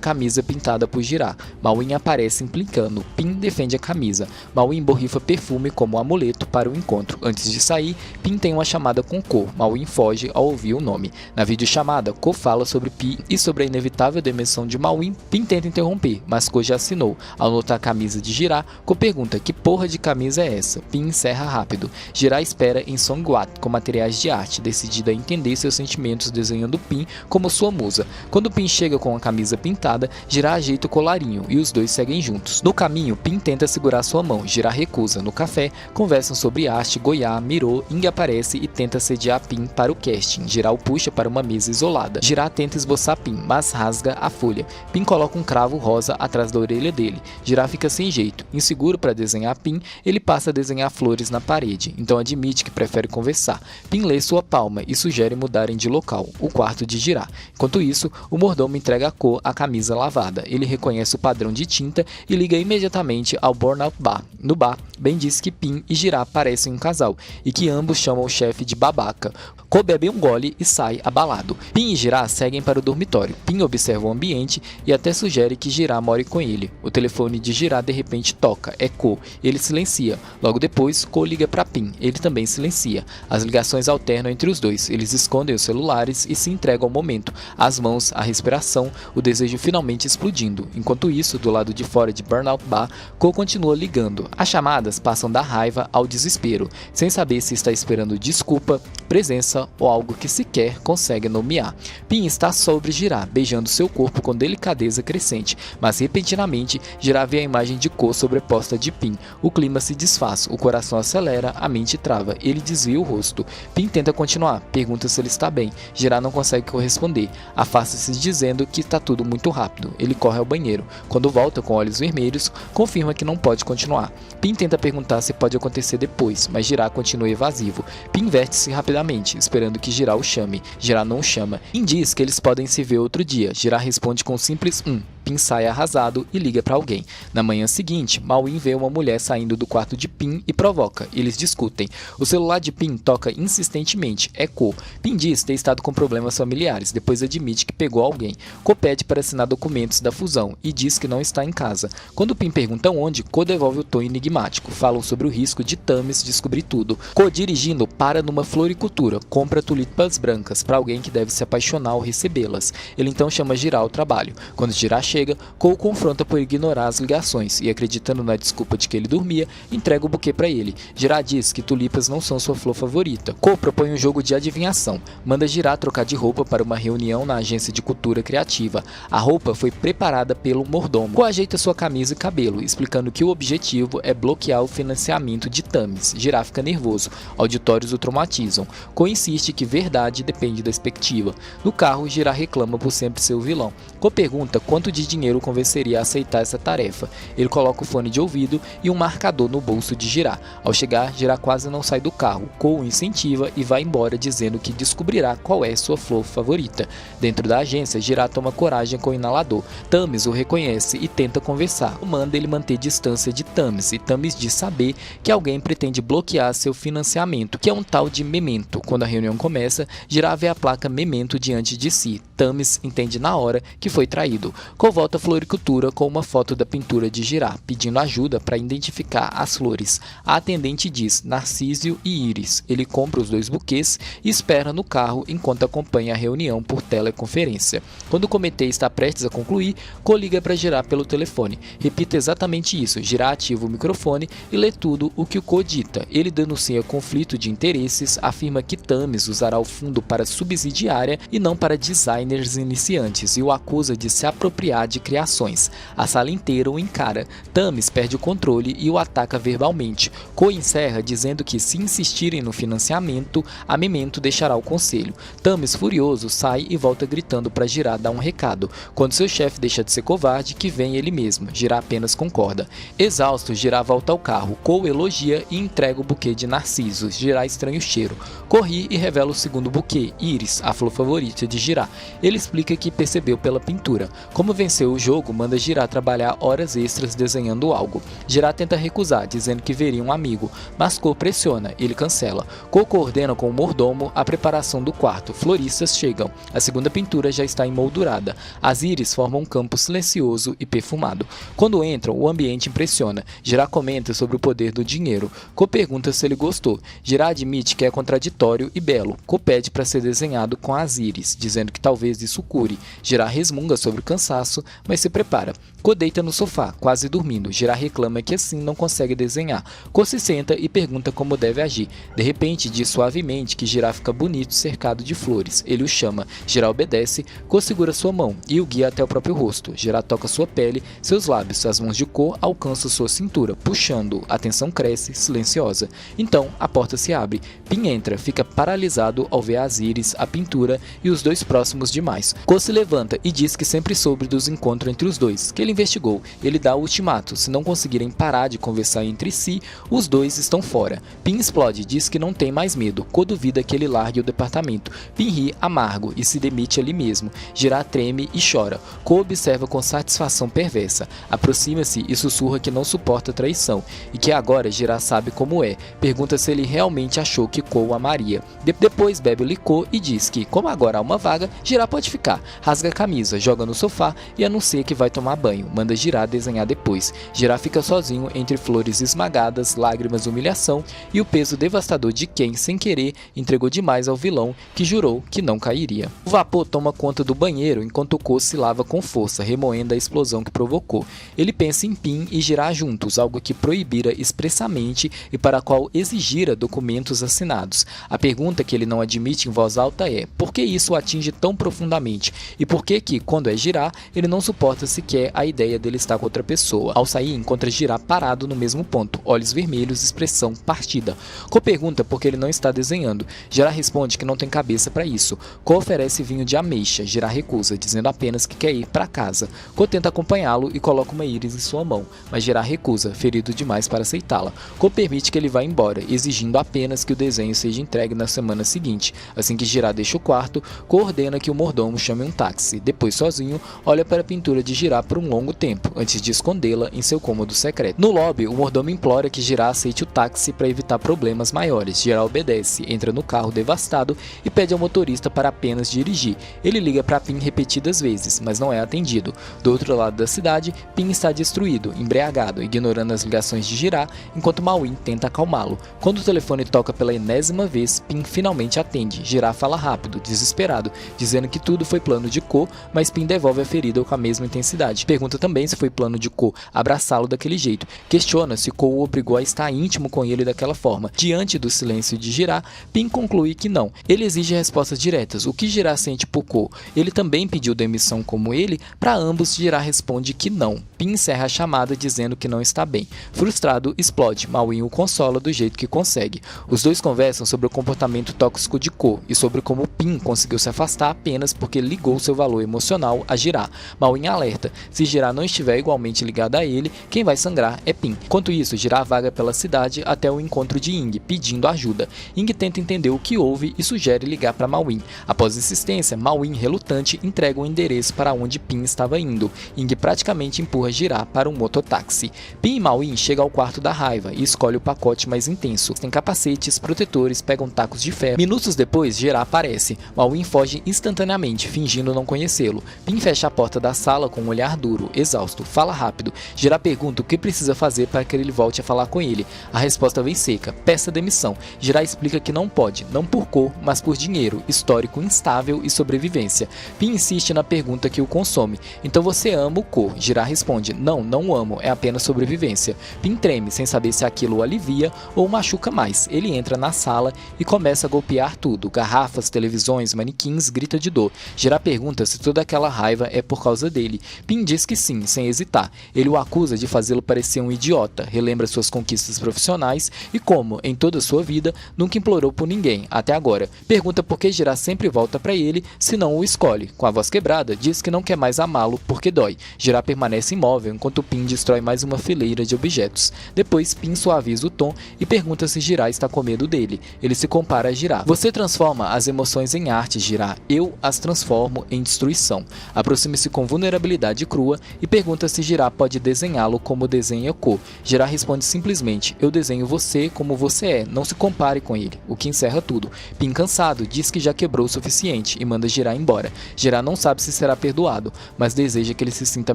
camisa pintada por Jirá. Mawin aparece implicando. Pin defende a camisa. Mawin borrifa perfume como amuleto para o encontro. Antes de sair, Pin tem uma chamada com Ko. Mawin foge ao ouvir o nome. Na videochamada, Ko fala sobre Pi e sobre a inevitável demissão de Mawin. Pin tenta interromper, mas Ko já assinou. Ao notar a camisa de Jirá, Ko pergunta que porra de camisa é essa. Pin encerra rápido. Jirá espera em Songwat com materiais de arte, decidida a entender seus sentimentos desenhando Pin como sua musa. Quando Pin chega com a camisa pintada, Jirá ajeita o colarinho e os dois seguem juntos. No caminho, Pin tenta segurar sua mão. Jirá recusa. No café, conversam sobre arte, Goiá, Mirô. Ing aparece e tenta sediar Pin para o casting. Jirá o puxa para uma mesa isolada. Jirá tenta esboçar Pin, mas rasga a folha. Pin coloca um cravo rosa atrás da orelha dele. Jirá fica sem jeito. Inseguro para desenhar Pin, ele passa a desenhar flores na parede, então admite que prefere conversar. Pin lê sua palma e sugere mudarem de local, o quarto de Jirá. Enquanto isso, o mordomo entrega a Ko a camisa lavada. Ele reconhece o padrão de tinta e liga imediatamente ao Burnout Bar. No bar, Ben diz que Pin e Jirá parecem um casal e que ambos chamam o chefe de babaca. Ko bebe um gole e sai abalado. Pin e Jirá seguem para o dormitório. Pin observa o ambiente e até sugere que Jirá more com ele. O telefone de Jirá de repente toca. É Ko. Ele silencia. Logo depois, Ko liga para Pin. Ele também silencia. As ligações alternam entre os dois. Eles escondem os celulares e se entregam ao momento. As mãos, a respiração, o desejo finalmente explodindo. Enquanto isso, do lado de fora de Burnout Bar, Ko continua ligando. As chamadas passam da raiva ao desespero, sem saber se está esperando desculpa, presença ou algo que sequer consegue nomear. Pin está sobre Jirá, beijando seu corpo com delicadeza crescente, mas repentinamente Jirá vê a imagem de Ko sobreposta de Pin. O clima se desfaz, o coração acelera, a mente trava, ele desvia o rosto. Pin tenta continuar, pergunta se ele está bem. Jirá não consegue corresponder, afasta-se dizendo que está tudo muito rápido. Ele corre ao banheiro. Quando volta com olhos vermelhos, confirma que não pode continuar. Pin tenta perguntar se pode acontecer depois, mas Jirá continua evasivo. Pin veste-se rapidamente, esperando que Jirá o chame. Jirá não o chama. Pin diz que eles podem se ver outro dia. Jirá responde com um simples Pin sai arrasado e liga para alguém. Na manhã seguinte, Mawin vê uma mulher saindo do quarto de Pin e provoca. Eles discutem. O celular de Pin toca insistentemente. É Ko. Pin diz ter estado com problemas familiares, depois admite que pegou alguém. Ko pede para assinar documentos da fusão e diz que não está em casa. Quando Pin pergunta onde, Ko devolve o tom enigmático. Falam sobre o risco de Thames descobrir tudo. Ko, dirigindo, para numa floricultura, compra tulipas brancas para alguém que deve se apaixonar ao recebê-las. Ele então chama Jirá ao trabalho. Quando Jirá chega, Ko o confronta por ignorar as ligações e, acreditando na desculpa de que ele dormia, entrega o buquê para ele. Jirá diz que tulipas não são sua flor favorita. Ko propõe um jogo de adivinhação. Manda Jirá trocar de roupa para uma reunião na agência de cultura criativa. A roupa foi preparada pelo mordomo. Ko ajeita sua camisa e cabelo, explicando que o objetivo é bloquear o financiamento de Thames. Jirá fica nervoso. Auditórios o traumatizam. Ko insiste que verdade depende da expectativa. No carro, Jirá reclama por sempre ser o vilão. Ko pergunta quanto de dinheiro convenceria a aceitar essa tarefa. Ele coloca o fone de ouvido e um marcador no bolso de Jirá. Ao chegar, Jirá quase não sai do carro. Ko o incentiva e vai embora dizendo que descobrirá qual é sua flor favorita. Dentro da agência, Jirá toma coragem com o inalador. Thames o reconhece e tenta conversar. Manda ele manter distância de Thames e Thames diz saber que alguém pretende bloquear seu financiamento, que é um tal de Memento. Quando a reunião começa, Jirá vê a placa Memento diante de si. Thames entende na hora que foi traído. Ko volta à floricultura com uma foto da pintura de Jirá, pedindo ajuda para identificar as flores. A atendente diz Narcísio e Íris. Ele compra os dois buquês e espera no carro enquanto acompanha a reunião por teleconferência. Quando o comitê está prestes a concluir, Ko liga para Jirá pelo telefone. Repita exatamente isso. Jirá ativa o microfone e lê tudo o que o Ko dita. Ele denuncia conflito de interesses, afirma que Thames usará o fundo para subsidiária e não para designers iniciantes e o acusa de se apropriar de criações. A sala inteira o encara. Thames perde o controle e o ataca verbalmente. Ko encerra dizendo que se insistirem no financiamento, a Memento deixará o conselho. Thames, furioso, sai e volta gritando para Jirá dar um recado. Quando seu chefe deixa de ser covarde, que vem ele mesmo. Jirá apenas concorda. Exausto, Jirá volta ao carro. Ko elogia e entrega o buquê de narcisos. Jirá estranha o cheiro. Ko ri e revela o segundo buquê, Íris, a flor favorita de Jirá. Ele explica que percebeu pela pintura. Como venceu o jogo, manda Jirá trabalhar horas extras desenhando algo. Jirá tenta recusar, dizendo que veria um amigo, mas Ko pressiona, ele cancela. Ko coordena com o mordomo a preparação do quarto. Floristas chegam. A segunda pintura já está emoldurada. As íris formam um campo silencioso e perfumado. Quando entram, o ambiente impressiona. Jirá comenta sobre o poder do dinheiro. Ko pergunta se ele gostou. Jirá admite que é contraditório e belo. Ko pede para ser desenhado com as íris, dizendo que talvez isso cure. Jirá resmunga sobre o cansaço, mas se prepara. Ko deita no sofá, quase dormindo. Jirá reclama que assim não consegue desenhar. Ko se senta e pergunta como deve agir. De repente, diz suavemente que Jirá fica bonito cercado de flores. Ele o chama. Jirá obedece. Ko segura sua mão e o guia até o próprio rosto. Jirá toca sua pele, seus lábios. As mãos de Ko alcançam sua cintura, puxando. A tensão cresce, silenciosa. Então, a porta se abre. Pin entra, fica paralisado ao ver as íris, a pintura e os dois próximos demais. Ko se levanta e diz que sempre soube dos encontros entre os dois, que ele investigou. Ele dá o ultimato: se não conseguirem parar de conversar entre si, os dois estão fora. Pin explode, diz que não tem mais medo. Ko duvida que ele largue o departamento. Pin ri amargo e se demite ali mesmo. Jirá treme e chora. Ko observa com satisfação perversa. Aproxima-se e sussurra que não suporta traição e que agora Jirá sabe como é. Pergunta se ele realmente achou que Ko o amaria. Depois bebe o licor e diz que, como agora há uma vaga, Jirá pode ficar. Rasga a camisa, joga no sofá e anuncia que vai tomar banho. Manda Jirá desenhar depois. Jirá fica sozinho entre flores esmagadas, lágrimas, humilhação e o peso devastador de quem, sem querer, entregou demais ao vilão que jurou que não cairia. O vapor toma conta do banheiro enquanto Ko se lava com força, remoendo a explosão que provocou. Ele pensa em Pin e Jirá juntos, algo que proibira expressamente e para a qual exigira documentos assinados. A pergunta que ele não admite em voz alta é: por que isso o atinge tão profundamente? E por que que, quando é Jirá, ele não suporta sequer a ideia dele estar com outra pessoa? Ao sair, encontra Jirá parado no mesmo ponto, olhos vermelhos, expressão partida. Ko pergunta por que ele não está desenhando. Jirá responde que não tem cabeça para isso. Ko oferece vinho de ameixa. Jirá recusa, dizendo apenas que quer ir para casa. Ko tenta acompanhá-lo e coloca uma íris em sua mão, mas Jirá recusa, ferido demais para aceitá-la. Ko permite que ele vá embora, exigindo apenas que o desenho seja entregue na semana seguinte. Assim que Jirá deixa o quarto, Ko ordena que o mordomo chame um táxi. Depois, sozinho, olha para a pintura de Jirá por um longo tempo, antes de escondê-la em seu cômodo secreto. No lobby, o mordomo implora que Jirá aceite o táxi para evitar problemas maiores. Jirá obedece, entra no carro devastado e pede ao motorista para apenas dirigir. Ele liga para Pin repetidas vezes, mas não é atendido. Do outro lado da cidade, Pin está destruído, embriagado, ignorando as ligações de Jirá, enquanto Mawin tenta acalmá-lo. Quando o telefone toca pela enésima vez, Pin finalmente atende. Jirá fala rápido, desesperado, dizendo que tudo foi plano de Ko, mas Pin devolve a ferida com a mesma intensidade. Pergunta também se foi plano de Ko abraçá-lo daquele jeito. Questiona se Ko o obrigou a estar íntimo com ele daquela forma. Diante do silêncio de Jirá, Pin conclui que não. Ele exige respostas diretas. O que Jirá sente por Ko? Ele também pediu demissão como ele? Para ambos, Jirá responde que não. Pin encerra a chamada dizendo que não está bem. Frustrado, explode. Mawin o consola do jeito que consegue. Os dois conversam sobre o comportamento tóxico de Ko e sobre como Pin conseguiu se afastar apenas porque ligou seu valor emocional a Jirá. Mawin alerta: se Jirá não estiver igualmente ligado a ele, quem vai sangrar é Pin. Enquanto isso, Jirá vaga pela cidade até o encontro de Ying, pedindo ajuda. Ying tenta entender o que houve e sugere ligar para Mawin. Após insistência, Mawin, relutante, entrega o endereço para onde Pin estava indo. Ying praticamente empurra Jirá para um mototáxi. Pin e Mawin chegam ao quarto da raiva e escolhem o pacote mais intenso. Tem capacetes, protetores, pegam tacos de ferro. Minutos depois, Jirá aparece. Mawin foge instantaneamente, fingindo não conhecê-lo. Pin fecha a porta da sala com um olhar duro, exausto. Fala rápido. Jirá pergunta o que precisa fazer para que ele volte a falar com ele. A resposta vem seca: peça demissão. Jirá explica que não pode, não por Ko, mas por dinheiro, histórico instável e sobrevivência. Pin insiste na pergunta que o consome. Então você ama o Ko? Jirá responde: não, não o amo, é apenas sobrevivência. Pin treme, sem saber se aquilo o alivia ou o machuca mais. Ele entra na sala e começa a golpear tudo: garrafas, televisões, manequins, grita de dor. Jirá pergunta se toda aquela raiva é por causa causa dele. Pin diz que sim, sem hesitar. Ele o acusa de fazê-lo parecer um idiota, relembra suas conquistas profissionais e como, em toda sua vida, nunca implorou por ninguém, até agora. Pergunta por que Jirah sempre volta para ele se não o escolhe. Com a voz quebrada, diz que não quer mais amá-lo porque dói. Jirah permanece imóvel enquanto Pin destrói mais uma fileira de objetos. Depois, Pin suaviza o tom e pergunta se Jirah está com medo dele. Ele se compara a Jirah. Você transforma as emoções em arte, Jirah. Eu as transformo em destruição. Aproxime-se com vulnerabilidade crua e pergunta se Jirah pode desenhá-lo como desenha Ko. Jirah responde simplesmente: eu desenho você como você é, não se compare com ele, o que encerra tudo. Pin, cansado, diz que já quebrou o suficiente e manda Jirah embora. Jirah não sabe se será perdoado, mas deseja que ele se sinta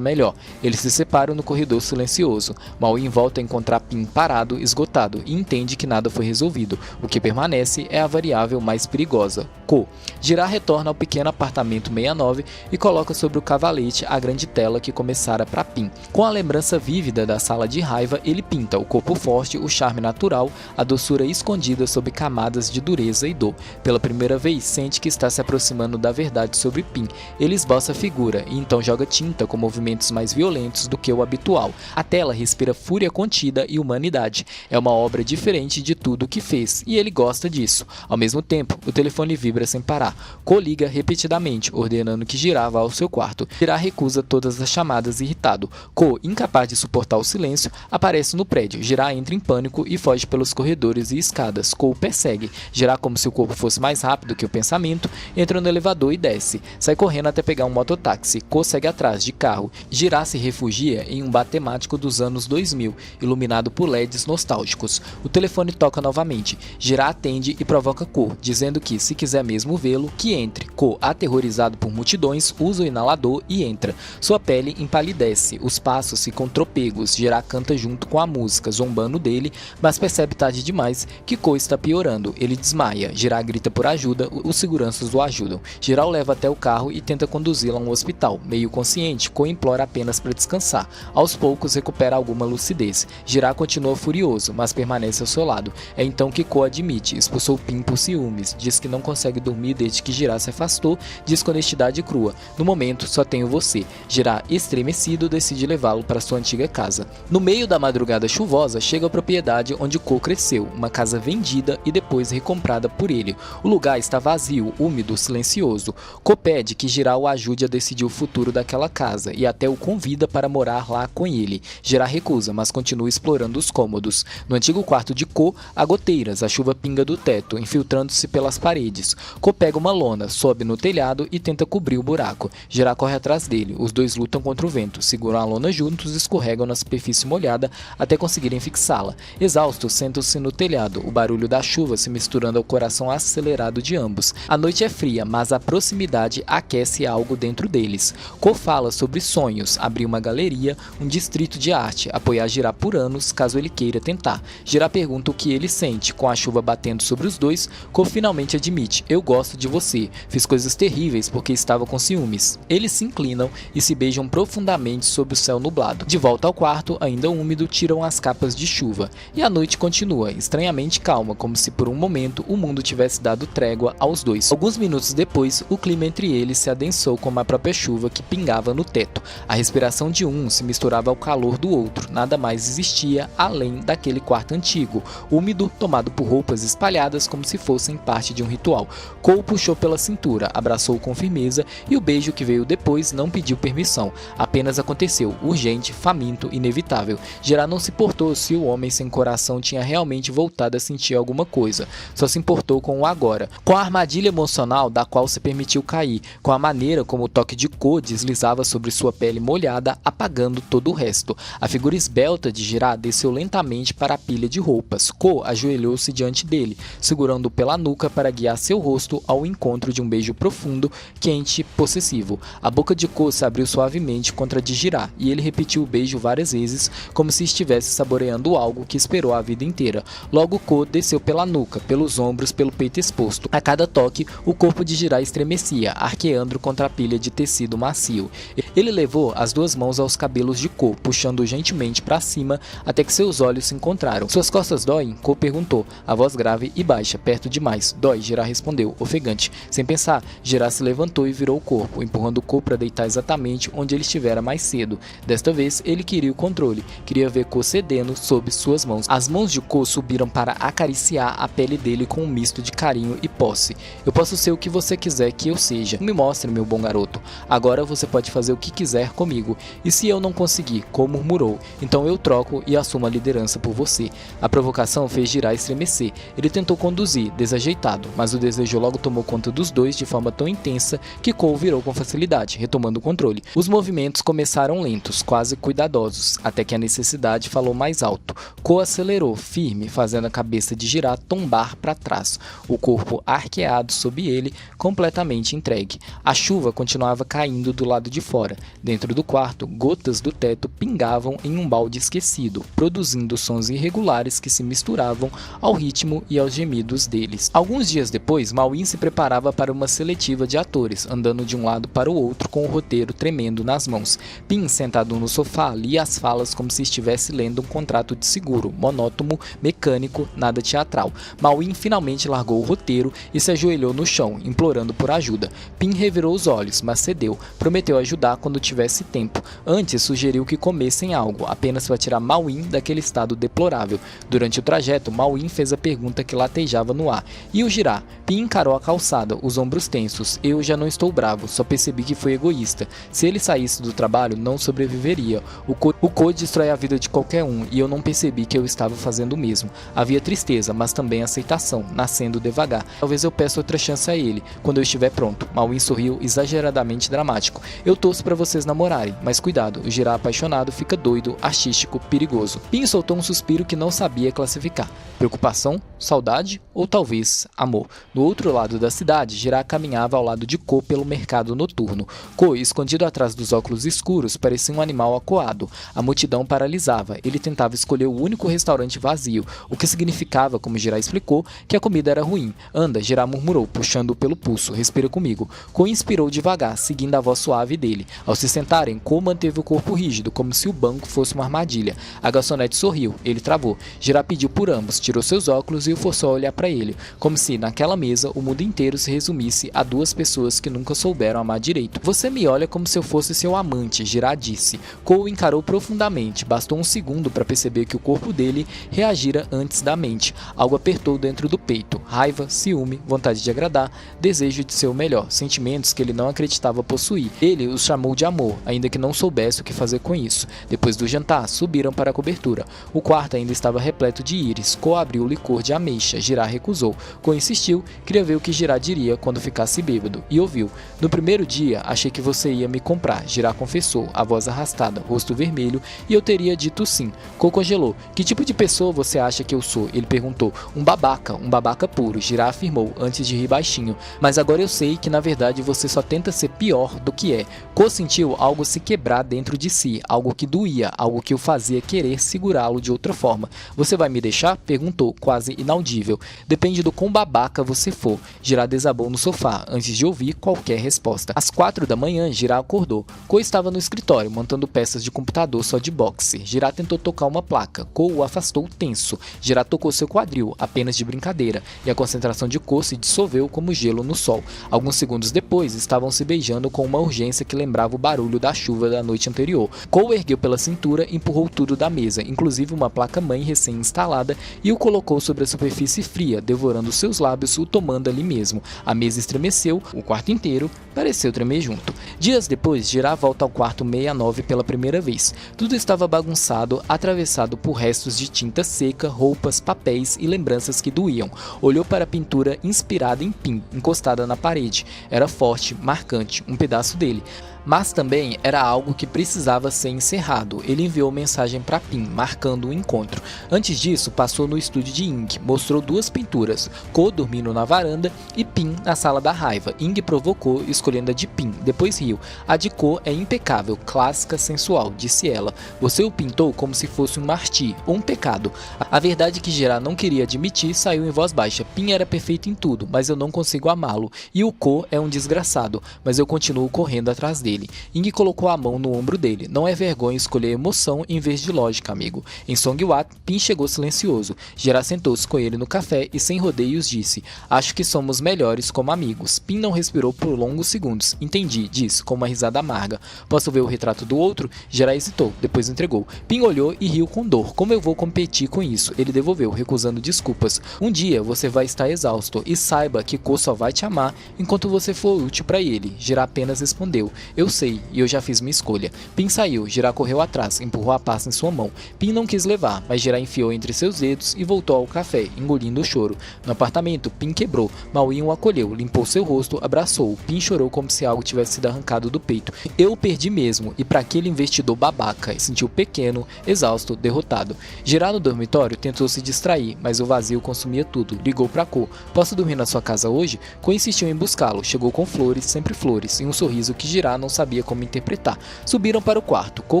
melhor. Eles se separam no corredor silencioso. Maui volta a encontrar Pin parado, esgotado, e entende que nada foi resolvido. O que permanece é a variável mais perigosa, Ko. Jirah retorna ao pequeno apartamento 69 e coloca sobre o cavalete a grande tela que começara para Pin. Com a lembrança vívida da sala de raiva, ele pinta o corpo forte, o charme natural, a doçura escondida sob camadas de dureza e dor. Pela primeira vez, sente que está se aproximando da verdade sobre Pin. Ele esboça a figura e então joga tinta com movimentos mais violentos do que o habitual. A tela respira fúria contida e humanidade. É uma obra diferente de tudo o que fez, e ele gosta disso. Ao mesmo tempo, o telefone vibra sem parar. Ko liga repetidamente, ordenando que Jirah vá ao seu quarto. Jirah recusa todas as chamadas irritado. Ko, incapaz de suportar o silêncio, aparece no prédio. Jirah entra em pânico e foge pelos corredores e escadas. Ko o persegue. Jirah, como se o corpo fosse mais rápido que o pensamento, entra no elevador e desce. Sai correndo até pegar um mototáxi. Ko segue atrás, de carro. Jirah se refugia em um bar temático dos anos 2000, iluminado por LEDs nostálgicos. O telefone toca novamente. Jirah atende e provoca Ko, dizendo que, se quiser mesmo vê-lo, que entre. Ko, aterrorizado por multidões, usa o inalador e entra. Sua pele empalidece, os passos ficam tropegos. Jirah canta junto com a música, zombando dele, mas percebe tarde demais que Ko está piorando. Ele desmaia. Jirah grita por ajuda, os seguranças o ajudam. Jirah o leva até o carro e tenta conduzi-lo a um hospital. Meio consciente, Ko implora apenas para descansar. Aos poucos recupera alguma lucidez. Jirah continua furioso, mas permanece ao seu lado. É então que Ko admite, expulsou Pin por ciúmes, diz que não consegue dormir desde que Jirah se afastou, diz com honestidade crua: no momento só tenho você. Jirah, estremecido, decide levá-lo para sua antiga casa. No meio da madrugada chuvosa, chega à propriedade onde Ko cresceu, uma casa vendida e depois recomprada por ele. O lugar está vazio, úmido, silencioso. Ko pede que Jirah o ajude a decidir o futuro daquela casa e até o convida para morar lá com ele. Jirah recusa, mas continua explorando os cômodos. No antigo quarto de Ko, há goteiras, a chuva pinga do teto, infiltrando-se pelas paredes. Ko pega uma lona, sobe no telhado e tenta cobrir o buraco. Jirah corre atrás dele, os dois lutam contra o vento, seguram a lona juntos e escorregam na superfície molhada até conseguirem fixá-la. Exaustos, sentam-se no telhado, o barulho da chuva se misturando ao coração acelerado de ambos. A noite é fria, mas a proximidade aquece algo dentro deles. Ko fala sobre sonhos, abrir uma galeria, um distrito de arte, apoiar Jirah por anos, caso ele queira tentar. Jirah pergunta o que ele sente. Com a chuva batendo sobre os dois, Ko finalmente admite: eu gosto de você, fiz coisas terríveis porque estava com ciúmes. Eles se inclinam e se beijam profundamente sob o céu nublado. De volta ao quarto, ainda úmido, tiram as capas de chuva. E a noite continua, estranhamente calma, como se por um momento o mundo tivesse dado trégua aos dois. Alguns minutos depois, o clima entre eles se adensou como a própria chuva que pingava no teto. A respiração de um se misturava ao calor do outro. Nada mais existia além daquele quarto antigo, úmido, tomado por roupas espalhadas como se fossem parte de um ritual. Ko puxou pela cintura, abraçou com firmeza e o beijo que veio depois não pediu permissão. Apenas aconteceu, urgente, faminto, inevitável. Jirah não se importou se o homem sem coração tinha realmente voltado a sentir alguma coisa. Só se importou com o agora, com a armadilha emocional da qual se permitiu cair, com a maneira como o toque de Ko deslizava sobre sua pele molhada, apagando todo o resto. A figura esbelta de Jirah desceu lentamente para a pilha de roupas. Ko ajoelhou-se diante dele, segurando-o pela nuca para guiar seu rosto ao encontro de um beijo profundo, quente, possessivo. A boca de Ko se abriu suavemente contra a de Jirah, e ele repetiu o beijo várias vezes, como se estivesse saboreando algo que esperou a vida inteira. Logo Ko desceu pela nuca, pelos ombros, pelo peito exposto. A cada toque, o corpo de Jirah estremecia, arqueando contra a pilha de tecido macio. Ele levou as duas mãos aos cabelos de Ko, puxando gentilmente para cima até que seus olhos se encontraram. Suas costas doem? Ko perguntou, a voz grave e baixa, perto demais. Dói, Jirah respondeu, ofegante. Sem pensar, Jirah se levantou e virou o corpo, empurrando Ko para deitar exatamente onde ele estivera mais cedo. Desta vez, ele queria o controle, queria ver Ko cedendo sob suas mãos. As mãos de Ko subiram para acariciar a pele dele com um misto de carinho e posse. Eu posso ser o que você quiser que eu seja. Me mostre, meu bom garoto. Agora você pode fazer o que quiser comigo. E se eu não conseguir, Ko murmurou, então eu troco e assumo a liderança por você. A provocação fez Jiraiya estremecer. Ele tentou conduzir, desajeitado, mas o desejo logo tomou conta dos dois de forma tão intensa que Ko virou com facilidade, retomando o controle. Os movimentos começaram lentos, quase cuidadosos, até que a necessidade falou mais alto. Ko acelerou, firme, fazendo a cabeça de Jiraiya tombar para trás, o corpo arqueado sob ele, completamente entregue. A chuva continuava caindo do lado de fora. Dentro do quarto, gotas do teto pingavam em um balde esquecido, produzindo sons irregulares que se misturavam ao ritmo e aos gemidos deles. Alguns dias depois, Mawin se preparava para uma seletiva de atores, andando de um lado para o outro com o roteiro tremendo nas mãos. Pin, sentado no sofá, lia as falas como se estivesse lendo um contrato de seguro, monótono, mecânico, nada teatral. Mawin finalmente largou o roteiro e se ajoelhou no chão, implorando por ajuda. Pin revirou os olhos, mas cedeu. Prometeu ajudar quando tivesse tempo. Antes, sugeriu que comessem algo, apenas para tirar Mawin daquele estado deplorável. Durante o trajeto, Mawin fez a pergunta que latejava no ar. E o Jiraiya? Pin encarou a calçada, os ombros tensos. Eu já não estou bravo, só percebi que fui egoísta. Se ele saísse do trabalho, não sobreviveria. O Ko destrói a vida de qualquer um, e eu não percebi que eu estava fazendo o mesmo. Havia tristeza, mas também aceitação, nascendo devagar. Talvez eu peça outra chance a ele, quando eu estiver pronto. Mawin sorriu exageradamente dramático. Eu torço para vocês namorarem, mas cuidado, o Jiraiya apaixonado fica doido, artístico, perigoso. Pin soltou um suspiro que não sabia classificar. Preocupação, saudade ou talvez amor. Do outro lado da cidade, Jiraiya caminhava ao lado de Ko pelo mercado noturno. Ko, escondido atrás dos óculos escuros, parecia um animal acuado. A multidão paralisava. Ele tentava escolher o único restaurante vazio, o que significava, como Jiraiya explicou, que a comida era ruim. Anda, Jiraiya murmurou, puxando-o pelo pulso. Respira comigo. Ko inspirou devagar, seguindo a voz suave dele. Ao se sentarem, Ko manteve o corpo rígido, como se o banco fosse uma armadilha. A garçonete sorriu. Ele travou. Jiraiya pediu por ambos, tirou seus óculos e o forçou a olhar para ele, como se, naquela mesa, o mundo inteiro se resumisse a duas pessoas que nunca souberam amar direito. Você me olha como se eu fosse seu amante, Jiraiya disse. Ko o encarou profundamente. Bastou um segundo para perceber que o corpo dele reagira antes da mente. Algo apertou dentro do peito. Raiva, ciúme, vontade de agradar, desejo de ser o melhor, sentimentos que ele não acreditava possuir. Ele os chamou de amor, ainda que não soubesse o que fazer com isso. Depois do jantar, subiram para a cobertura. O quarto ainda estava repleto de íris. Ko abriu o licor de ameixa. Jiraiya recusou. Ko insistiu, queria ver o que Jiraiya diria quando ficasse bêbado, e ouviu. No primeiro dia, achei que você ia me comprar, Jiraiya confessou, a voz arrastada, rosto vermelho, e eu teria dito sim. Ko congelou. Que tipo de pessoa você acha que eu sou? Ele perguntou. Um babaca puro, Jiraiya afirmou, antes de rir baixinho. Mas agora eu sei que na verdade você só tenta ser pior do que é. Ko sentiu algo se quebrar dentro de si, algo que doía, algo que o fazia querer segurá-lo de outra forma. Você vai me deixar? Perguntou, quase inaudível. Depende do quão babaca você for. Jiraiya desabou no sofá, antes de ouvir qualquer resposta. Às 4 da manhã, Jiraiya acordou. Ko estava no escritório, montando peças de computador só de boxe. Jiraiya tentou tocar uma placa. Ko o afastou tenso. Jiraiya tocou seu quadril, apenas de brincadeira, e a concentração de Ko se dissolveu como gelo no sol. Alguns segundos depois, estavam se beijando com uma urgência que lembrava o barulho da chuva da noite anterior. Ko o ergueu pela cintura e empurrou tudo da mesa, inclusive uma placa-mãe recém-instalada, e o colocou sobre a superfície fria, devorando seus lábios, o tomando ali mesmo. A mesa estremeceu, o quarto inteiro pareceu tremer junto. Dias depois, Jiraiya volta ao quarto 69 pela primeira vez. Tudo estava bagunçado, atravessado por restos de tinta seca, roupas, papéis e lembranças que doíam. Olhou para a pintura inspirada em Pin, encostada na parede. Era forte, marcante, um pedaço dele. Mas também era algo que precisava ser encerrado. Ele enviou mensagem para Pin, marcando o encontro. Antes disso, passou no estúdio de Ing, mostrou duas pinturas, Ko dormindo na varanda e Pin na sala da raiva. Ing provocou, escolhendo a de Pin, depois riu. A de Ko é impecável, clássica, sensual, disse ela. Você o pintou como se fosse um martir, ou um pecado. A verdade que Jiraiya não queria admitir saiu em voz baixa. Pin era perfeito em tudo, mas eu não consigo amá-lo. E o Ko é um desgraçado, mas eu continuo correndo atrás dele. dele. Ing colocou a mão no ombro dele. Não é vergonha escolher emoção em vez de lógica, amigo. Em Songwhat, Pin chegou silencioso. Jirá sentou-se com ele no café e sem rodeios disse: acho que somos melhores como amigos. Pin não respirou por longos segundos. Entendi, disse, com uma risada amarga. Posso ver o retrato do outro? Jirá hesitou, depois entregou. Pin olhou e riu com dor. Como eu vou competir com isso? Ele devolveu, recusando desculpas. Um dia você vai estar exausto e saiba que Ko só vai te amar enquanto você for útil para ele. Jirá apenas respondeu: eu sei, e eu já fiz minha escolha. Pin saiu, Jirá correu atrás, empurrou a pasta em sua mão. Pin não quis levar, mas Jirá enfiou entre seus dedos e voltou ao café, engolindo o choro. No apartamento, Pin quebrou. Mawin o acolheu, limpou seu rosto, abraçou-o. Pin chorou como se algo tivesse sido arrancado do peito. Eu o perdi mesmo, e para aquele investidor babaca, sentiu pequeno, exausto, derrotado. Jirá no dormitório tentou se distrair, mas o vazio consumia tudo. Ligou para Ko. Posso dormir na sua casa hoje? Ko insistiu em buscá-lo. Chegou com flores, sempre flores, e um sorriso que Jirá não sabia como interpretar. Subiram para o quarto. Ko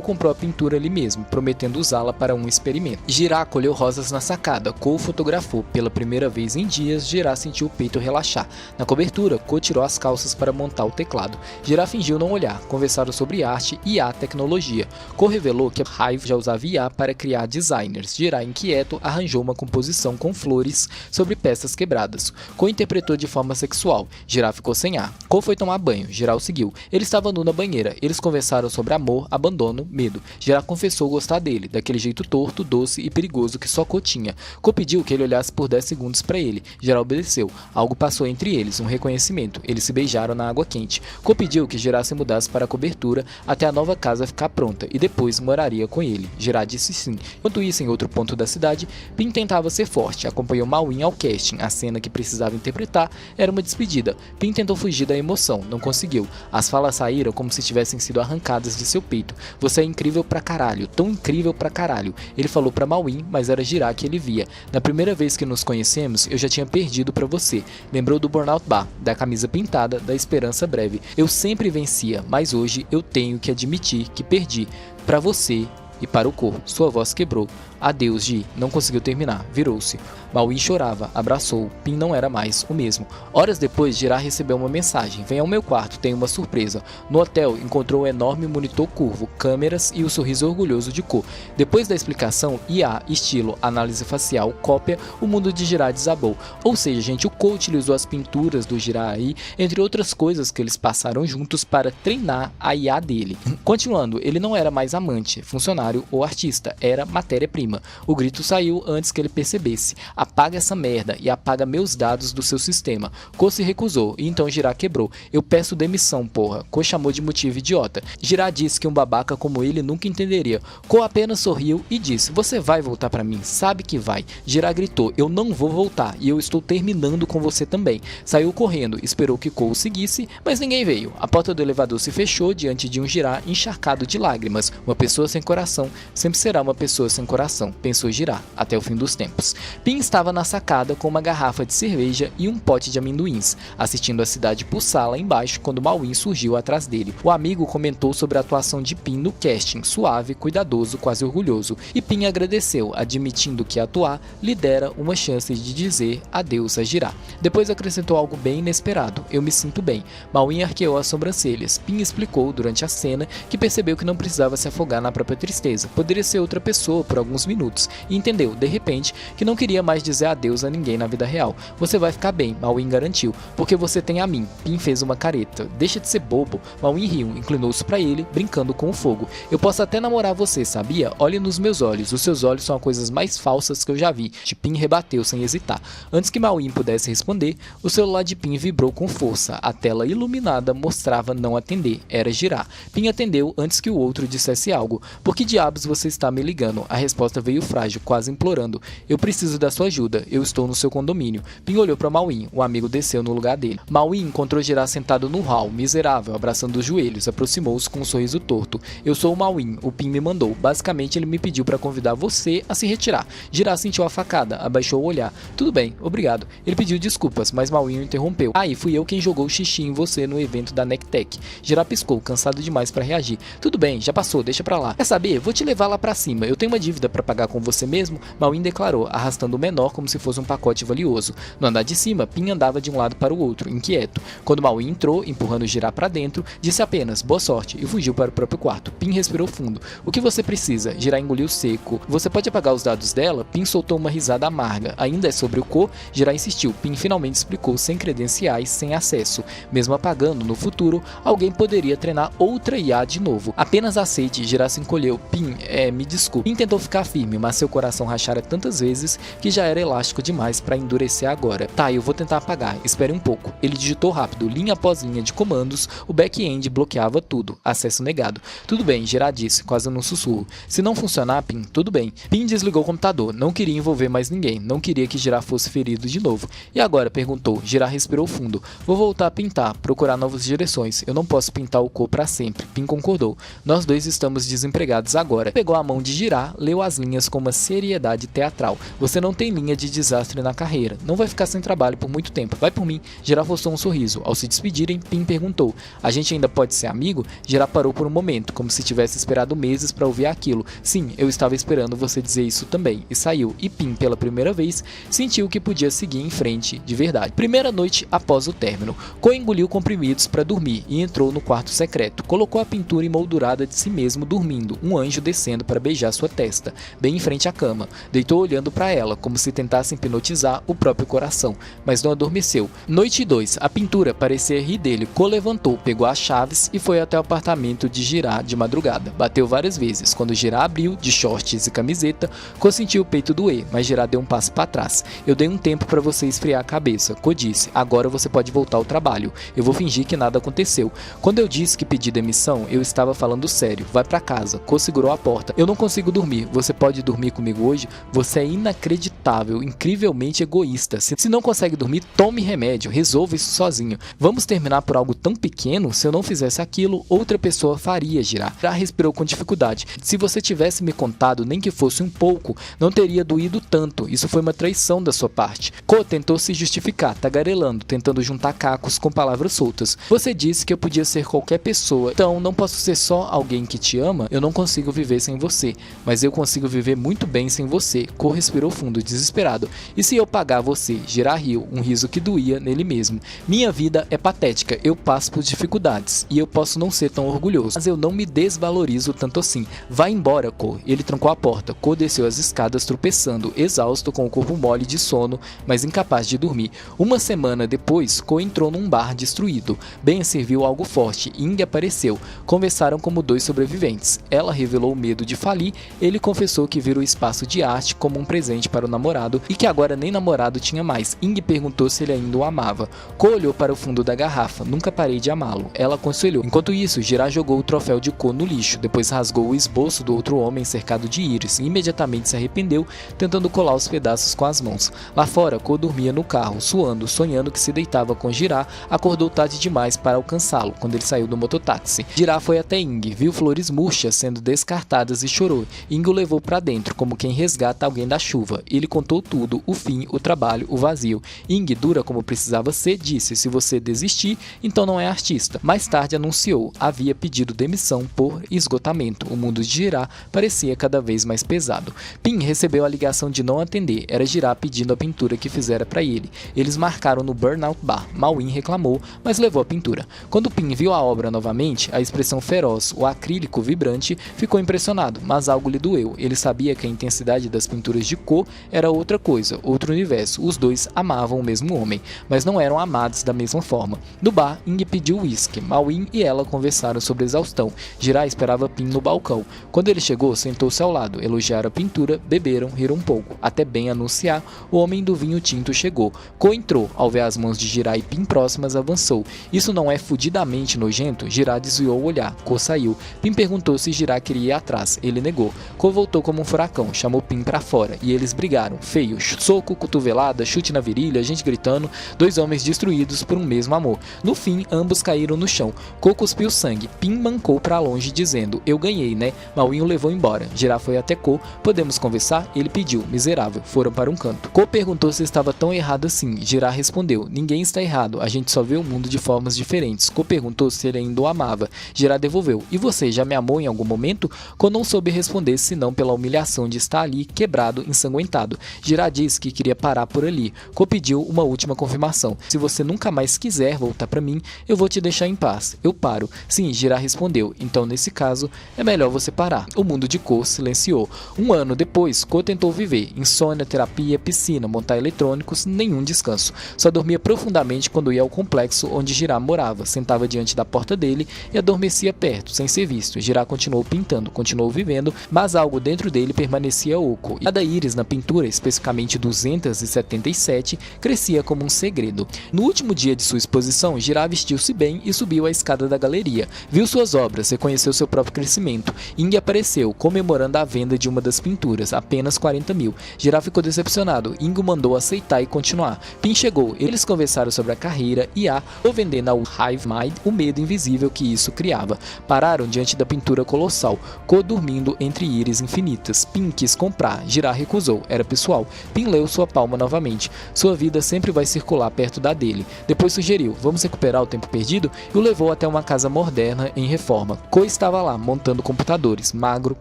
comprou a pintura ali mesmo, prometendo usá-la para um experimento. Jirá colheu rosas na sacada. Ko fotografou. Pela primeira vez em dias, Jirá sentiu o peito relaxar. Na cobertura, Ko tirou as calças para montar o teclado. Jirá fingiu não olhar. Conversaram sobre arte e a tecnologia. Ko revelou que a Hive já usava IA para criar designers. Jirá, inquieto, arranjou uma composição com flores sobre peças quebradas. Ko interpretou de forma sexual. Jirá ficou sem ar. Ko foi tomar banho. Jirá o seguiu. Ele estava nu na banheira. Eles conversaram sobre amor, abandono, medo. Jirá confessou gostar dele, daquele jeito torto, doce e perigoso que só Ko tinha. Ko pediu que ele olhasse por 10 segundos para ele. Jirá obedeceu. Algo passou entre eles, um reconhecimento. Eles se beijaram na água quente. Ko pediu que Jirá se mudasse para a cobertura até a nova casa ficar pronta e depois moraria com ele. Jirá disse sim. Enquanto isso, em outro ponto da cidade, Pin tentava ser forte. Acompanhou Mawin ao casting. A cena que precisava interpretar era uma despedida. Pin tentou fugir da emoção. Não conseguiu. As falas saíram como se tivessem sido arrancadas de seu peito. Você é incrível pra caralho. Tão incrível pra caralho. Ele falou pra Mawin, mas era Jirá que ele via. Na primeira vez que nos conhecemos, eu já tinha perdido pra você. Lembrou do Burnout Bar, da camisa pintada, da esperança breve. Eu sempre vencia, mas hoje eu tenho que admitir que perdi. Pra você e para o Ko. Sua voz quebrou. Adeus, Ji. Não conseguiu terminar. Virou-se. Mawin chorava. Abraçou. Pin não era mais o mesmo. Horas depois, Jirá recebeu uma mensagem. Venha ao meu quarto, tenho uma surpresa. No hotel, encontrou um enorme monitor curvo, câmeras e o sorriso orgulhoso de Ko. Depois da explicação, IA, estilo, análise facial, cópia, o mundo de Jirá desabou. Ou seja, gente, o Ko utilizou as pinturas do Jirá aí, entre outras coisas que eles passaram juntos para treinar a IA dele. Continuando, ele não era mais amante, funcionário ou artista, era matéria-prima. O grito saiu antes que ele percebesse. Apaga essa merda e apaga meus dados do seu sistema. Ko se recusou e então Jirá quebrou. Eu peço demissão, porra. Ko chamou de motivo idiota. Jirá disse que um babaca como ele nunca entenderia. Ko apenas sorriu e disse: você vai voltar pra mim, sabe que vai. Jirá gritou: eu não vou voltar e eu estou terminando com você também. Saiu correndo, esperou que Ko o seguisse, mas ninguém veio. A porta do elevador se fechou diante de um Jirá encharcado de lágrimas. Uma pessoa sem coração sempre será uma pessoa sem coração, pensou Jirá, até o fim dos tempos. Pin estava na sacada com uma garrafa de cerveja e um pote de amendoins, assistindo a cidade pulsar lá embaixo quando Mawin surgiu atrás dele. O amigo comentou sobre a atuação de Pin no casting, suave, cuidadoso, quase orgulhoso, e Pin agradeceu, admitindo que atuar lhe dera uma chance de dizer adeus a Jirá. Depois acrescentou algo bem inesperado: eu me sinto bem. Mawin arqueou as sobrancelhas. Pin explicou durante a cena que percebeu que não precisava se afogar na própria tristeza, poderia ser outra pessoa por alguns minutos, e entendeu, de repente, que não queria mais dizer adeus a ninguém na vida real. Você vai ficar bem, Mawin garantiu, porque você tem a mim. Pin fez uma careta. Deixa de ser bobo. Mawin riu, inclinou-se para ele, brincando com o fogo. Eu posso até namorar você, sabia? Olhe nos meus olhos, os seus olhos são as coisas mais falsas que eu já vi. Pin rebateu sem hesitar. Antes que Mawin pudesse responder, o celular de Pin vibrou com força. A tela iluminada mostrava não atender. Era Jirá. Pin atendeu antes que o outro dissesse algo. Por que diabos você está me ligando? A resposta veio frágil, quase implorando. Eu preciso da sua ajuda. Eu estou no seu condomínio. Pin olhou para Mawin. O amigo desceu no lugar dele. Mawin encontrou Jirá sentado no hall, miserável, abraçando os joelhos. Aproximou-se com um sorriso torto. Eu sou o Mawin. O Pin me mandou. Basicamente, ele me pediu para convidar você a se retirar. Jirá sentiu a facada. Abaixou o olhar. Tudo bem, obrigado. Ele pediu desculpas, mas Mawin o interrompeu. E fui eu quem jogou xixi em você no evento da Nectec. Jirá piscou, cansado demais para reagir. Tudo bem, já passou, deixa pra lá. Quer saber? Vou te levar lá pra cima. Eu tenho uma dívida pra pagar com você mesmo? Mauim declarou, arrastando o menor como se fosse um pacote valioso. No andar de cima, Pin andava de um lado para o outro, inquieto. Quando Mauim entrou, empurrando Jirá para dentro, disse apenas, boa sorte, e fugiu para o próprio quarto. Pin respirou fundo. O que você precisa? Jirá engoliu seco. Você pode apagar os dados dela? Pin soltou uma risada amarga. Ainda é sobre o Ko? Jirá insistiu. Pin finalmente explicou, sem credenciais, sem acesso. Mesmo apagando, no futuro, alguém poderia treinar outra IA de novo. Apenas aceite. Jirá se encolheu. Pin, me desculpe. Pin tentou ficar firme, mas seu coração rachara tantas vezes que já era elástico demais para endurecer agora. Tá, eu vou tentar apagar. Espere um pouco. Ele digitou rápido, linha após linha de comandos. O back-end bloqueava tudo. Acesso negado. Tudo bem, Jirá disse, quase num sussurro. Se não funcionar, Pin, tudo bem. Pin desligou o computador. Não queria envolver mais ninguém. Não queria que Jirá fosse ferido de novo. E agora? Perguntou. Jirá respirou fundo. Vou voltar a pintar, procurar novas direções. Eu não posso pintar o Ko para sempre. Pin concordou. Nós dois estamos desempregados agora. Pegou a mão de Jirá, leu as linhas com uma seriedade teatral. Você não tem linha de desastre na carreira. Não vai ficar sem trabalho por muito tempo. Vai por mim. Jirá forçou um sorriso. Ao se despedirem, Pin perguntou. A gente ainda pode ser amigo? Jirá parou por um momento, como se tivesse esperado meses para ouvir aquilo. Sim, eu estava esperando você dizer isso também. E saiu. E Pin, pela primeira vez, sentiu que podia seguir em frente, de verdade. Primeira noite após o término. Ko engoliu comprimidos para dormir e entrou no quarto secreto. Colocou a pintura emoldurada de si mesmo dormindo, um anjo descendo para beijar sua testa, bem em frente à cama. Deitou olhando para ela, como se tentasse hipnotizar o próprio coração, mas não adormeceu. Noite 2. A pintura parecia rir dele. Ko levantou, pegou as chaves e foi até o apartamento de Jirá de madrugada. Bateu várias vezes. Quando Jirá abriu, de shorts e camiseta, Ko sentiu o peito doer, mas Jirá deu um passo para trás. Eu dei um tempo para você esfriar a cabeça. Ko disse, agora você pode voltar ao trabalho. Eu vou fingir que nada aconteceu. Quando eu disse que pedi demissão, eu estava falando sério. Vai para casa. Ko segurou a porta. Eu não consigo dormir. Você pode dormir comigo hoje? Você é inacreditável, incrivelmente egoísta. Se não consegue dormir, tome remédio. Resolva isso sozinho. Vamos terminar por algo tão pequeno? Se eu não fizesse aquilo, outra pessoa faria, Jirá. Jirá respirou com dificuldade. Se você tivesse me contado, nem que fosse um pouco, não teria doído tanto. Isso foi uma traição da sua parte. Ko tentou se justificar, tagarelando, tentando juntar cacos com palavras soltas. Você disse que eu podia ser qualquer pessoa, então não posso ser só alguém que te ama? Eu não consigo viver sem você, mas eu consigo viver muito bem sem você. Ko respirou fundo, desesperado. E se eu pagar você? Jirá riu, um riso que doía nele mesmo. Minha vida é patética, eu passo por dificuldades, e eu posso não ser tão orgulhoso, mas eu não me desvalorizo tanto assim. Vai embora, Ko. Ele trancou a porta. Ko desceu as escadas tropeçando, exausto, com o corpo mole de sono, mas incapaz de dormir. Uma semana depois, Ko entrou num bar destruído. Ben serviu algo forte e Ing apareceu. Conversaram como dois sobreviventes. Ela revelou o medo de falir, ele confessou que vira o espaço de arte como um presente para o namorado e que agora nem namorado tinha mais. Ing perguntou se ele ainda o amava. Ko olhou para o fundo da garrafa. Nunca parei de amá-lo. Ela aconselhou. Enquanto isso, Jirá jogou o troféu de Ko no lixo, depois rasgou o esboço do outro homem cercado de íris e imediatamente se arrependeu, tentando colar os pedaços com as mãos. Lá fora, Ko dormia no carro, suando, sonhando que se deitava com Jirá, acordou tarde demais para alcançá-lo, quando ele saiu do mototáxi. Jirá foi até Ing, viu flores murchas sendo descartadas e chorou. Ing o levou para dentro, como quem resgata alguém da chuva. Ele contou tudo, o fim, o trabalho, o vazio. Ing, dura como precisava ser, disse, se você desistir, então não é artista. Mais tarde anunciou, havia pedido demissão por esgotamento. O mundo de Jirá parecia cada vez mais pesado. Pin recebeu a ligação de não atender, era Jirá pedindo a pintura que fizera para ele. Eles marcaram no Burnout Bar. Mauim reclamou, mas levou a pintura. Quando Pin viu a obra novamente, a expressão feroz, o acrílico vibrante, ficou impressionado, mas algo lhe doeu. Ele sabia que a intensidade das pinturas de Ko era outra coisa, outro universo. Os dois amavam o mesmo homem, mas não eram amados da mesma forma. No bar, Ing pediu uísque. Mauim e ela conversaram sobre exaustão. Jirá esperava Pin no balcão. Quando ele chegou, sentou-se ao lado, elogiaram a pintura, beberam, riram um pouco. Até bem anunciar, o homem do vinho tinto chegou. Ko entrou, ao ver as mãos de Jirá e Pin próximas, avançou. Isso não é fudidamente nojento? Jirá desviou o olhar. Ko saiu. Pin perguntou se Jirá queria ir atrás. Ele negou. Ko voltou como um furacão, chamou Pin pra fora, e eles brigaram. Feio, soco, cotovelada, chute na virilha, gente gritando, dois homens destruídos por um mesmo amor. No fim, ambos caíram no chão. Ko cuspiu sangue. Pin mancou pra longe, dizendo, eu ganhei, né? Mauim o levou embora. Jirá foi até Ko. Podemos conversar? Ele pediu. Miserável. Foram para um canto. Ko perguntou se estava tão errado assim. Jirá respondeu, ninguém está errado, a gente só vê o mundo de formas diferentes. Ko perguntou se ele ainda o amava. Jirá devolveu, e você já me amou em algum momento? Ko não soube responder senão pela pela humilhação de estar ali, quebrado, ensanguentado. Jirá disse que queria parar por ali. Ko pediu uma última confirmação. Se você nunca mais quiser voltar para mim, eu vou te deixar em paz. Eu paro. Sim, Jirá respondeu. Então, nesse caso, é melhor você parar. O mundo de Ko silenciou. Um ano depois, Ko tentou viver. Insônia, terapia, piscina, montar eletrônicos, nenhum descanso. Só dormia profundamente quando ia ao complexo onde Jirá morava. Sentava diante da porta dele e adormecia perto, sem ser visto. Jirá continuou pintando, continuou vivendo, mas algo dentro dele permanecia oco. E cada íris na pintura, especificamente 277, crescia como um segredo. No último dia de sua exposição, Jirá vestiu-se bem e subiu a escada da galeria. Viu suas obras, reconheceu seu próprio crescimento. Ing apareceu, comemorando a venda de uma das pinturas, apenas 40 mil. Jirá ficou decepcionado. Ing mandou aceitar e continuar. Pin chegou. Eles conversaram sobre a carreira e ou vendendo ao Hive Mind o medo invisível que isso criava. Pararam diante da pintura colossal, Ko dormindo entre íris infinitas. Pin quis comprar, Jirá recusou, era pessoal. Pin leu sua palma novamente. Sua vida sempre vai circular perto da dele. Depois sugeriu, vamos recuperar o tempo perdido? E o levou até uma casa moderna em reforma. Ko estava lá, montando computadores, magro,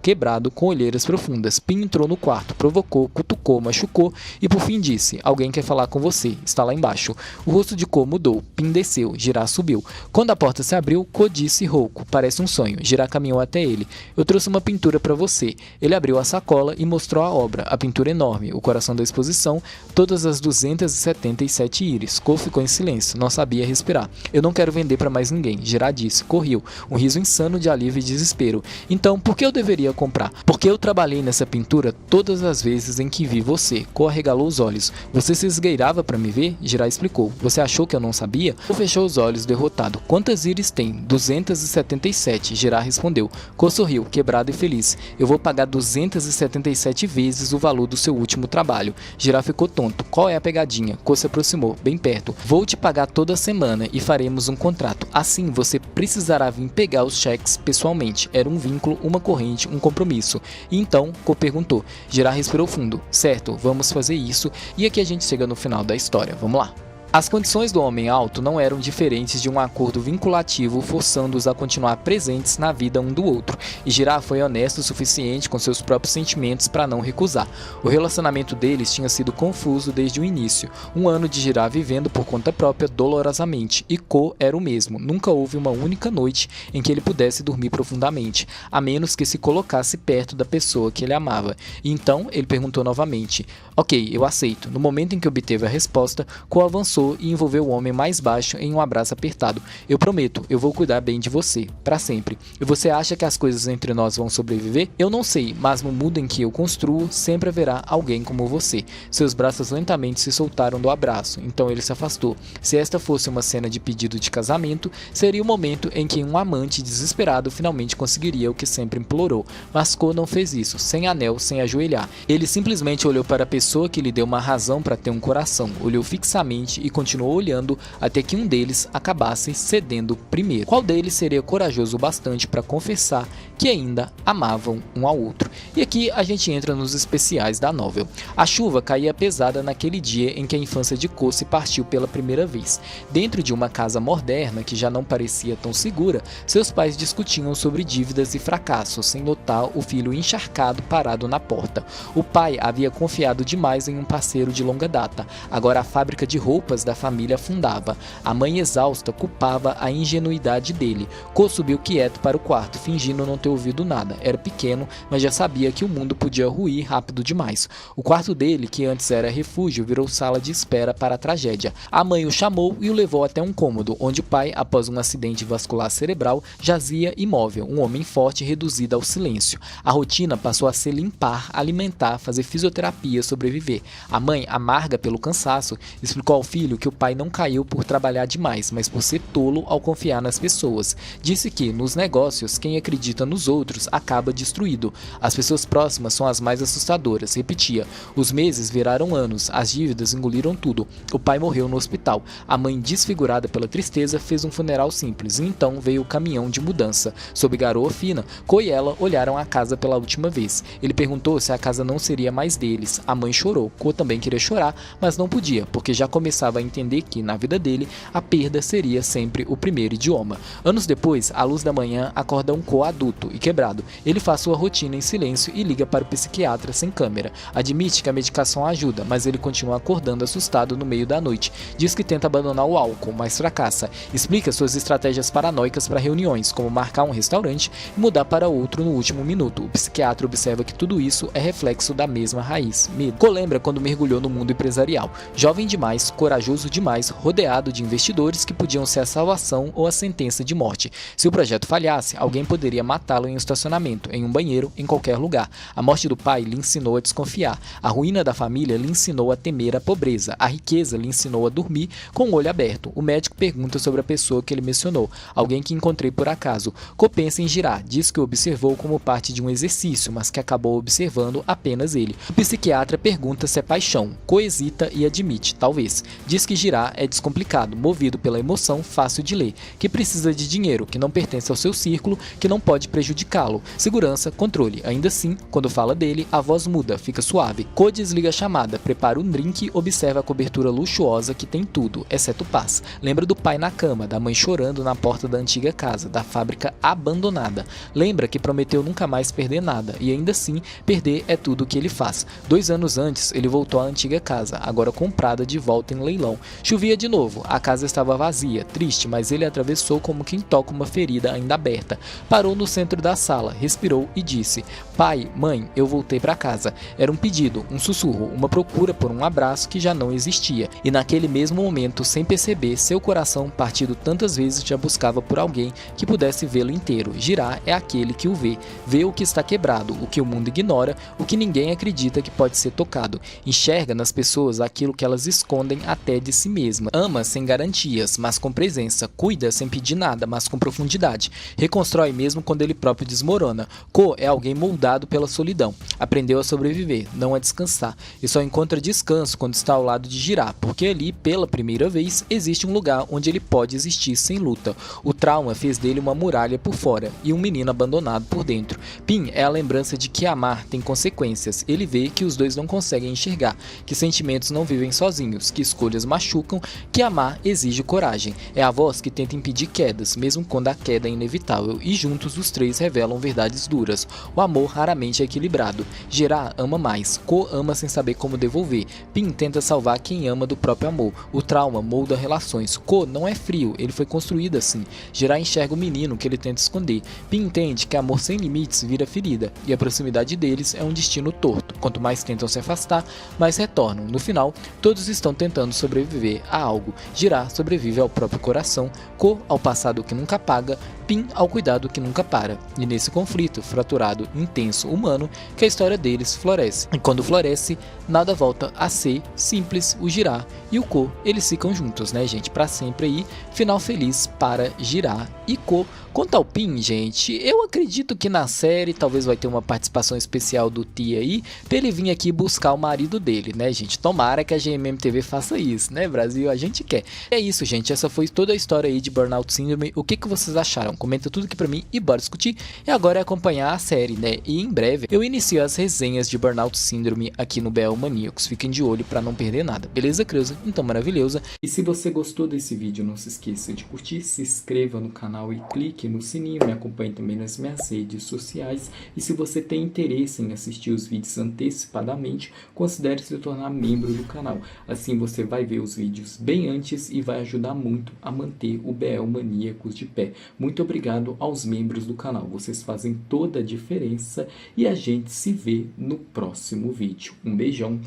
quebrado, com olheiras profundas. Pin entrou no quarto, provocou, cutucou, machucou e por fim disse, alguém quer falar com você, está lá embaixo. O rosto de Ko mudou, Pin desceu, Jirá subiu. Quando a porta se abriu, Ko disse rouco, parece um sonho. Jirá caminhou até ele. Eu trouxe uma pintura para você. Ele abriu a sacola e mostrou a obra, a pintura enorme, o coração da exposição, todas as 277 íris. Ko ficou em silêncio, não sabia respirar. Eu não quero vender para mais ninguém, Jirá disse, corriu, um riso insano de alívio e desespero. Então, por que eu deveria comprar? Porque eu trabalhei nessa pintura todas as vezes em que vi você. Ko arregalou os olhos. Você se esgueirava para me ver? Jirá explicou. Você achou que eu não sabia? Ko fechou os olhos, derrotado. Quantas íris tem? 277, Jirá respondeu. Ko sorriu, quebrado e feliz. Eu vou pagar 277 vezes o valor do seu último trabalho. Jirá ficou tonto. Qual é a pegadinha? Ko se aproximou, bem perto. Vou te pagar toda semana e faremos um contrato. Assim, você precisará vir pegar os cheques pessoalmente. Era um vínculo, uma corrente, um compromisso. E então, Ko perguntou. Jirá respirou fundo. Certo, vamos fazer isso. E aqui a gente chega no final da história. Vamos lá. As condições do Homem Alto não eram diferentes de um acordo vinculativo forçando-os a continuar presentes na vida um do outro, e Jirá foi honesto o suficiente com seus próprios sentimentos para não recusar. O relacionamento deles tinha sido confuso desde o início, um ano de Jirá vivendo por conta própria dolorosamente, e Ko era o mesmo, nunca houve uma única noite em que ele pudesse dormir profundamente, a menos que se colocasse perto da pessoa que ele amava. E então ele perguntou novamente, ok, eu aceito. No momento em que obteve a resposta, Ko avançou e envolveu o homem mais baixo em um abraço apertado. Eu prometo, eu vou cuidar bem de você, para sempre. E você acha que as coisas entre nós vão sobreviver? Eu não sei, mas no mundo em que eu construo, sempre haverá alguém como você. Seus braços lentamente se soltaram do abraço, então ele se afastou. Se esta fosse uma cena de pedido de casamento, seria o momento em que um amante desesperado finalmente conseguiria o que sempre implorou. Mas Ko não fez isso, sem anel, sem ajoelhar. Ele simplesmente olhou para a pessoa que lhe deu uma razão para ter um coração, olhou fixamente e continuou olhando até que um deles acabasse cedendo primeiro. Qual deles seria corajoso o bastante para confessar que ainda amavam um ao outro? E aqui a gente entra nos especiais da novel. A chuva caía pesada naquele dia em que a infância de Ko se partiu pela primeira vez. Dentro de uma casa moderna que já não parecia tão segura, seus pais discutiam sobre dívidas e fracassos, sem notar o filho encharcado parado na porta. O pai havia confiado demais em um parceiro de longa data. Agora a fábrica de roupas da família afundava. A mãe exausta culpava a ingenuidade dele. Ko subiu quieto para o quarto, fingindo não ter ouvido nada. Era pequeno, mas já sabia que o mundo podia ruir rápido demais. O quarto dele, que antes era refúgio, virou sala de espera para a tragédia. A mãe o chamou e o levou até um cômodo, onde o pai, após um acidente vascular cerebral, jazia imóvel, um homem forte reduzido ao silêncio. A rotina passou a ser limpar, alimentar, fazer fisioterapia, sobreviver. A mãe, amarga pelo cansaço, explicou ao filho que o pai não caiu por trabalhar demais, mas por ser tolo ao confiar nas pessoas. Disse que, nos negócios, quem acredita nos outros acaba destruído. As pessoas próximas são as mais assustadoras, repetia. Os meses viraram anos, as dívidas engoliram tudo. O pai morreu no hospital. A mãe, desfigurada pela tristeza, fez um funeral simples, e então veio o caminhão de mudança. Sob garoa fina, Ko e ela olharam a casa pela última vez. Ele perguntou se a casa não seria mais deles. A mãe chorou. Ko também queria chorar, mas não podia, porque já começava a entender que, na vida dele, a perda seria sempre o primeiro idioma. Anos depois, à luz da manhã, acorda um Ko adulto e quebrado. Ele faz sua rotina em silêncio. silêncio e liga para o psiquiatra sem câmera. Admite que a medicação ajuda, mas ele continua acordando assustado no meio da noite. Diz que tenta abandonar o álcool, mas fracassa. Explica suas estratégias paranoicas para reuniões, como marcar um restaurante e mudar para outro no último minuto. O psiquiatra observa que tudo isso é reflexo da mesma raiz, medo. Co lembra quando mergulhou no mundo empresarial. Jovem demais, corajoso demais, rodeado de investidores que podiam ser a salvação ou a sentença de morte. Se o projeto falhasse, alguém poderia matá-lo em um estacionamento, em um banheiro, em qualquer lugar. A morte do pai lhe ensinou a desconfiar. A ruína da família lhe ensinou a temer a pobreza. A riqueza lhe ensinou a dormir com o olho aberto. O médico pergunta sobre a pessoa que ele mencionou, alguém que encontrei por acaso. Co pensa em girar, diz que o observou como parte de um exercício, mas que acabou observando apenas ele. O psiquiatra pergunta se é paixão. Co hesita e admite, talvez. Diz que girar é descomplicado, movido pela emoção, fácil de ler, que precisa de dinheiro, que não pertence ao seu círculo, que não pode prejudicá-lo. Segurança, controle. Ainda assim, quando fala dele, a voz muda, fica suave. Co desliga a chamada, prepara um drink, observa a cobertura luxuosa que tem tudo, exceto paz. Lembra do pai na cama, da mãe chorando na porta da antiga casa, da fábrica abandonada. Lembra que prometeu nunca mais perder nada, e ainda assim, perder é tudo o que ele faz. 2 anos antes, ele voltou à antiga casa, agora comprada de volta em leilão. Chovia de novo, a casa estava vazia, triste, mas ele atravessou como quem toca uma ferida ainda aberta. Parou no centro da sala, respirou e disse: pai, mãe, eu voltei para casa. Era um pedido, um sussurro, uma procura por um abraço que já não existia. E naquele mesmo momento, sem perceber, seu coração, partido tantas vezes, já buscava por alguém que pudesse vê-lo inteiro. Girar é aquele que o vê, vê o que está quebrado, o que o mundo ignora, o que ninguém acredita que pode ser tocado. Enxerga nas pessoas aquilo que elas escondem até de si mesma. Ama sem garantias, mas com presença. Cuida sem pedir nada, mas com profundidade. Reconstrói mesmo quando ele próprio desmorona. Co é alguém moldado pela solidão. Aprendeu a sobreviver, não a descansar. E só encontra descanso quando está ao lado de Girar, porque ali, pela primeira vez, existe um lugar onde ele pode existir sem luta. O trauma fez dele uma muralha por fora e um menino abandonado por dentro. Pin é a lembrança de que amar tem consequências. Ele vê que os dois não conseguem enxergar, que sentimentos não vivem sozinhos, que escolhas machucam, que amar exige coragem. É a voz que tenta impedir quedas, mesmo quando a queda é inevitável, e juntos os três revelam verdades duras. O amor raramente é equilibrado. Girar ama mais, Co ama sem saber como devolver. Pin tenta salvar quem ama do próprio amor. O trauma molda relações. Co não é frio, ele foi construído assim. Girar enxerga o menino que ele tenta esconder. Pin entende que amor sem limites vira ferida, e a proximidade deles é um destino torto. Quanto mais tentam se afastar, mais retornam. No final, todos estão tentando sobreviver a algo. Girar sobrevive ao próprio coração, Co ao passado que nunca apaga, Pin ao cuidado que nunca para. E nesse conflito fraturado, intenso, humano, que a história deles floresce. E quando floresce, nada volta a ser simples. O Girar e o Co, eles ficam juntos, né, gente? Pra sempre aí. Final feliz para Girar e Co. Quanto ao Pin, gente, eu acredito que na série talvez vai ter uma participação especial do T aí, pra ele vir aqui buscar o marido dele, né, gente? Tomara que a GMM TV faça isso, né, Brasil? A gente quer. É isso, gente. Essa foi toda a história aí de Burnout Syndrome. O que vocês acharam? Comenta tudo aqui pra mim e bora discutir. E agora é acompanhar a série, né? E em breve eu inicio as resenhas de Burnout Syndrome aqui no BL Maníacos. Fiquem de olho pra não perder nada. Beleza, Creuza? Então, maravilhosa. E se você gostou desse vídeo, não se esqueça de curtir, se inscreva no canal e clique no sininho. Me acompanhe também nas minhas redes sociais. E se você tem interesse em assistir os vídeos antecipadamente, considere se tornar membro do canal. Assim você vai ver os vídeos bem antes e vai ajudar muito a manter o BL Maníacos de pé. Muito obrigado aos membros do canal. Vocês fazem toda a diferença e a gente se vê no próximo vídeo. Um beijão.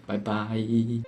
Bye, bye.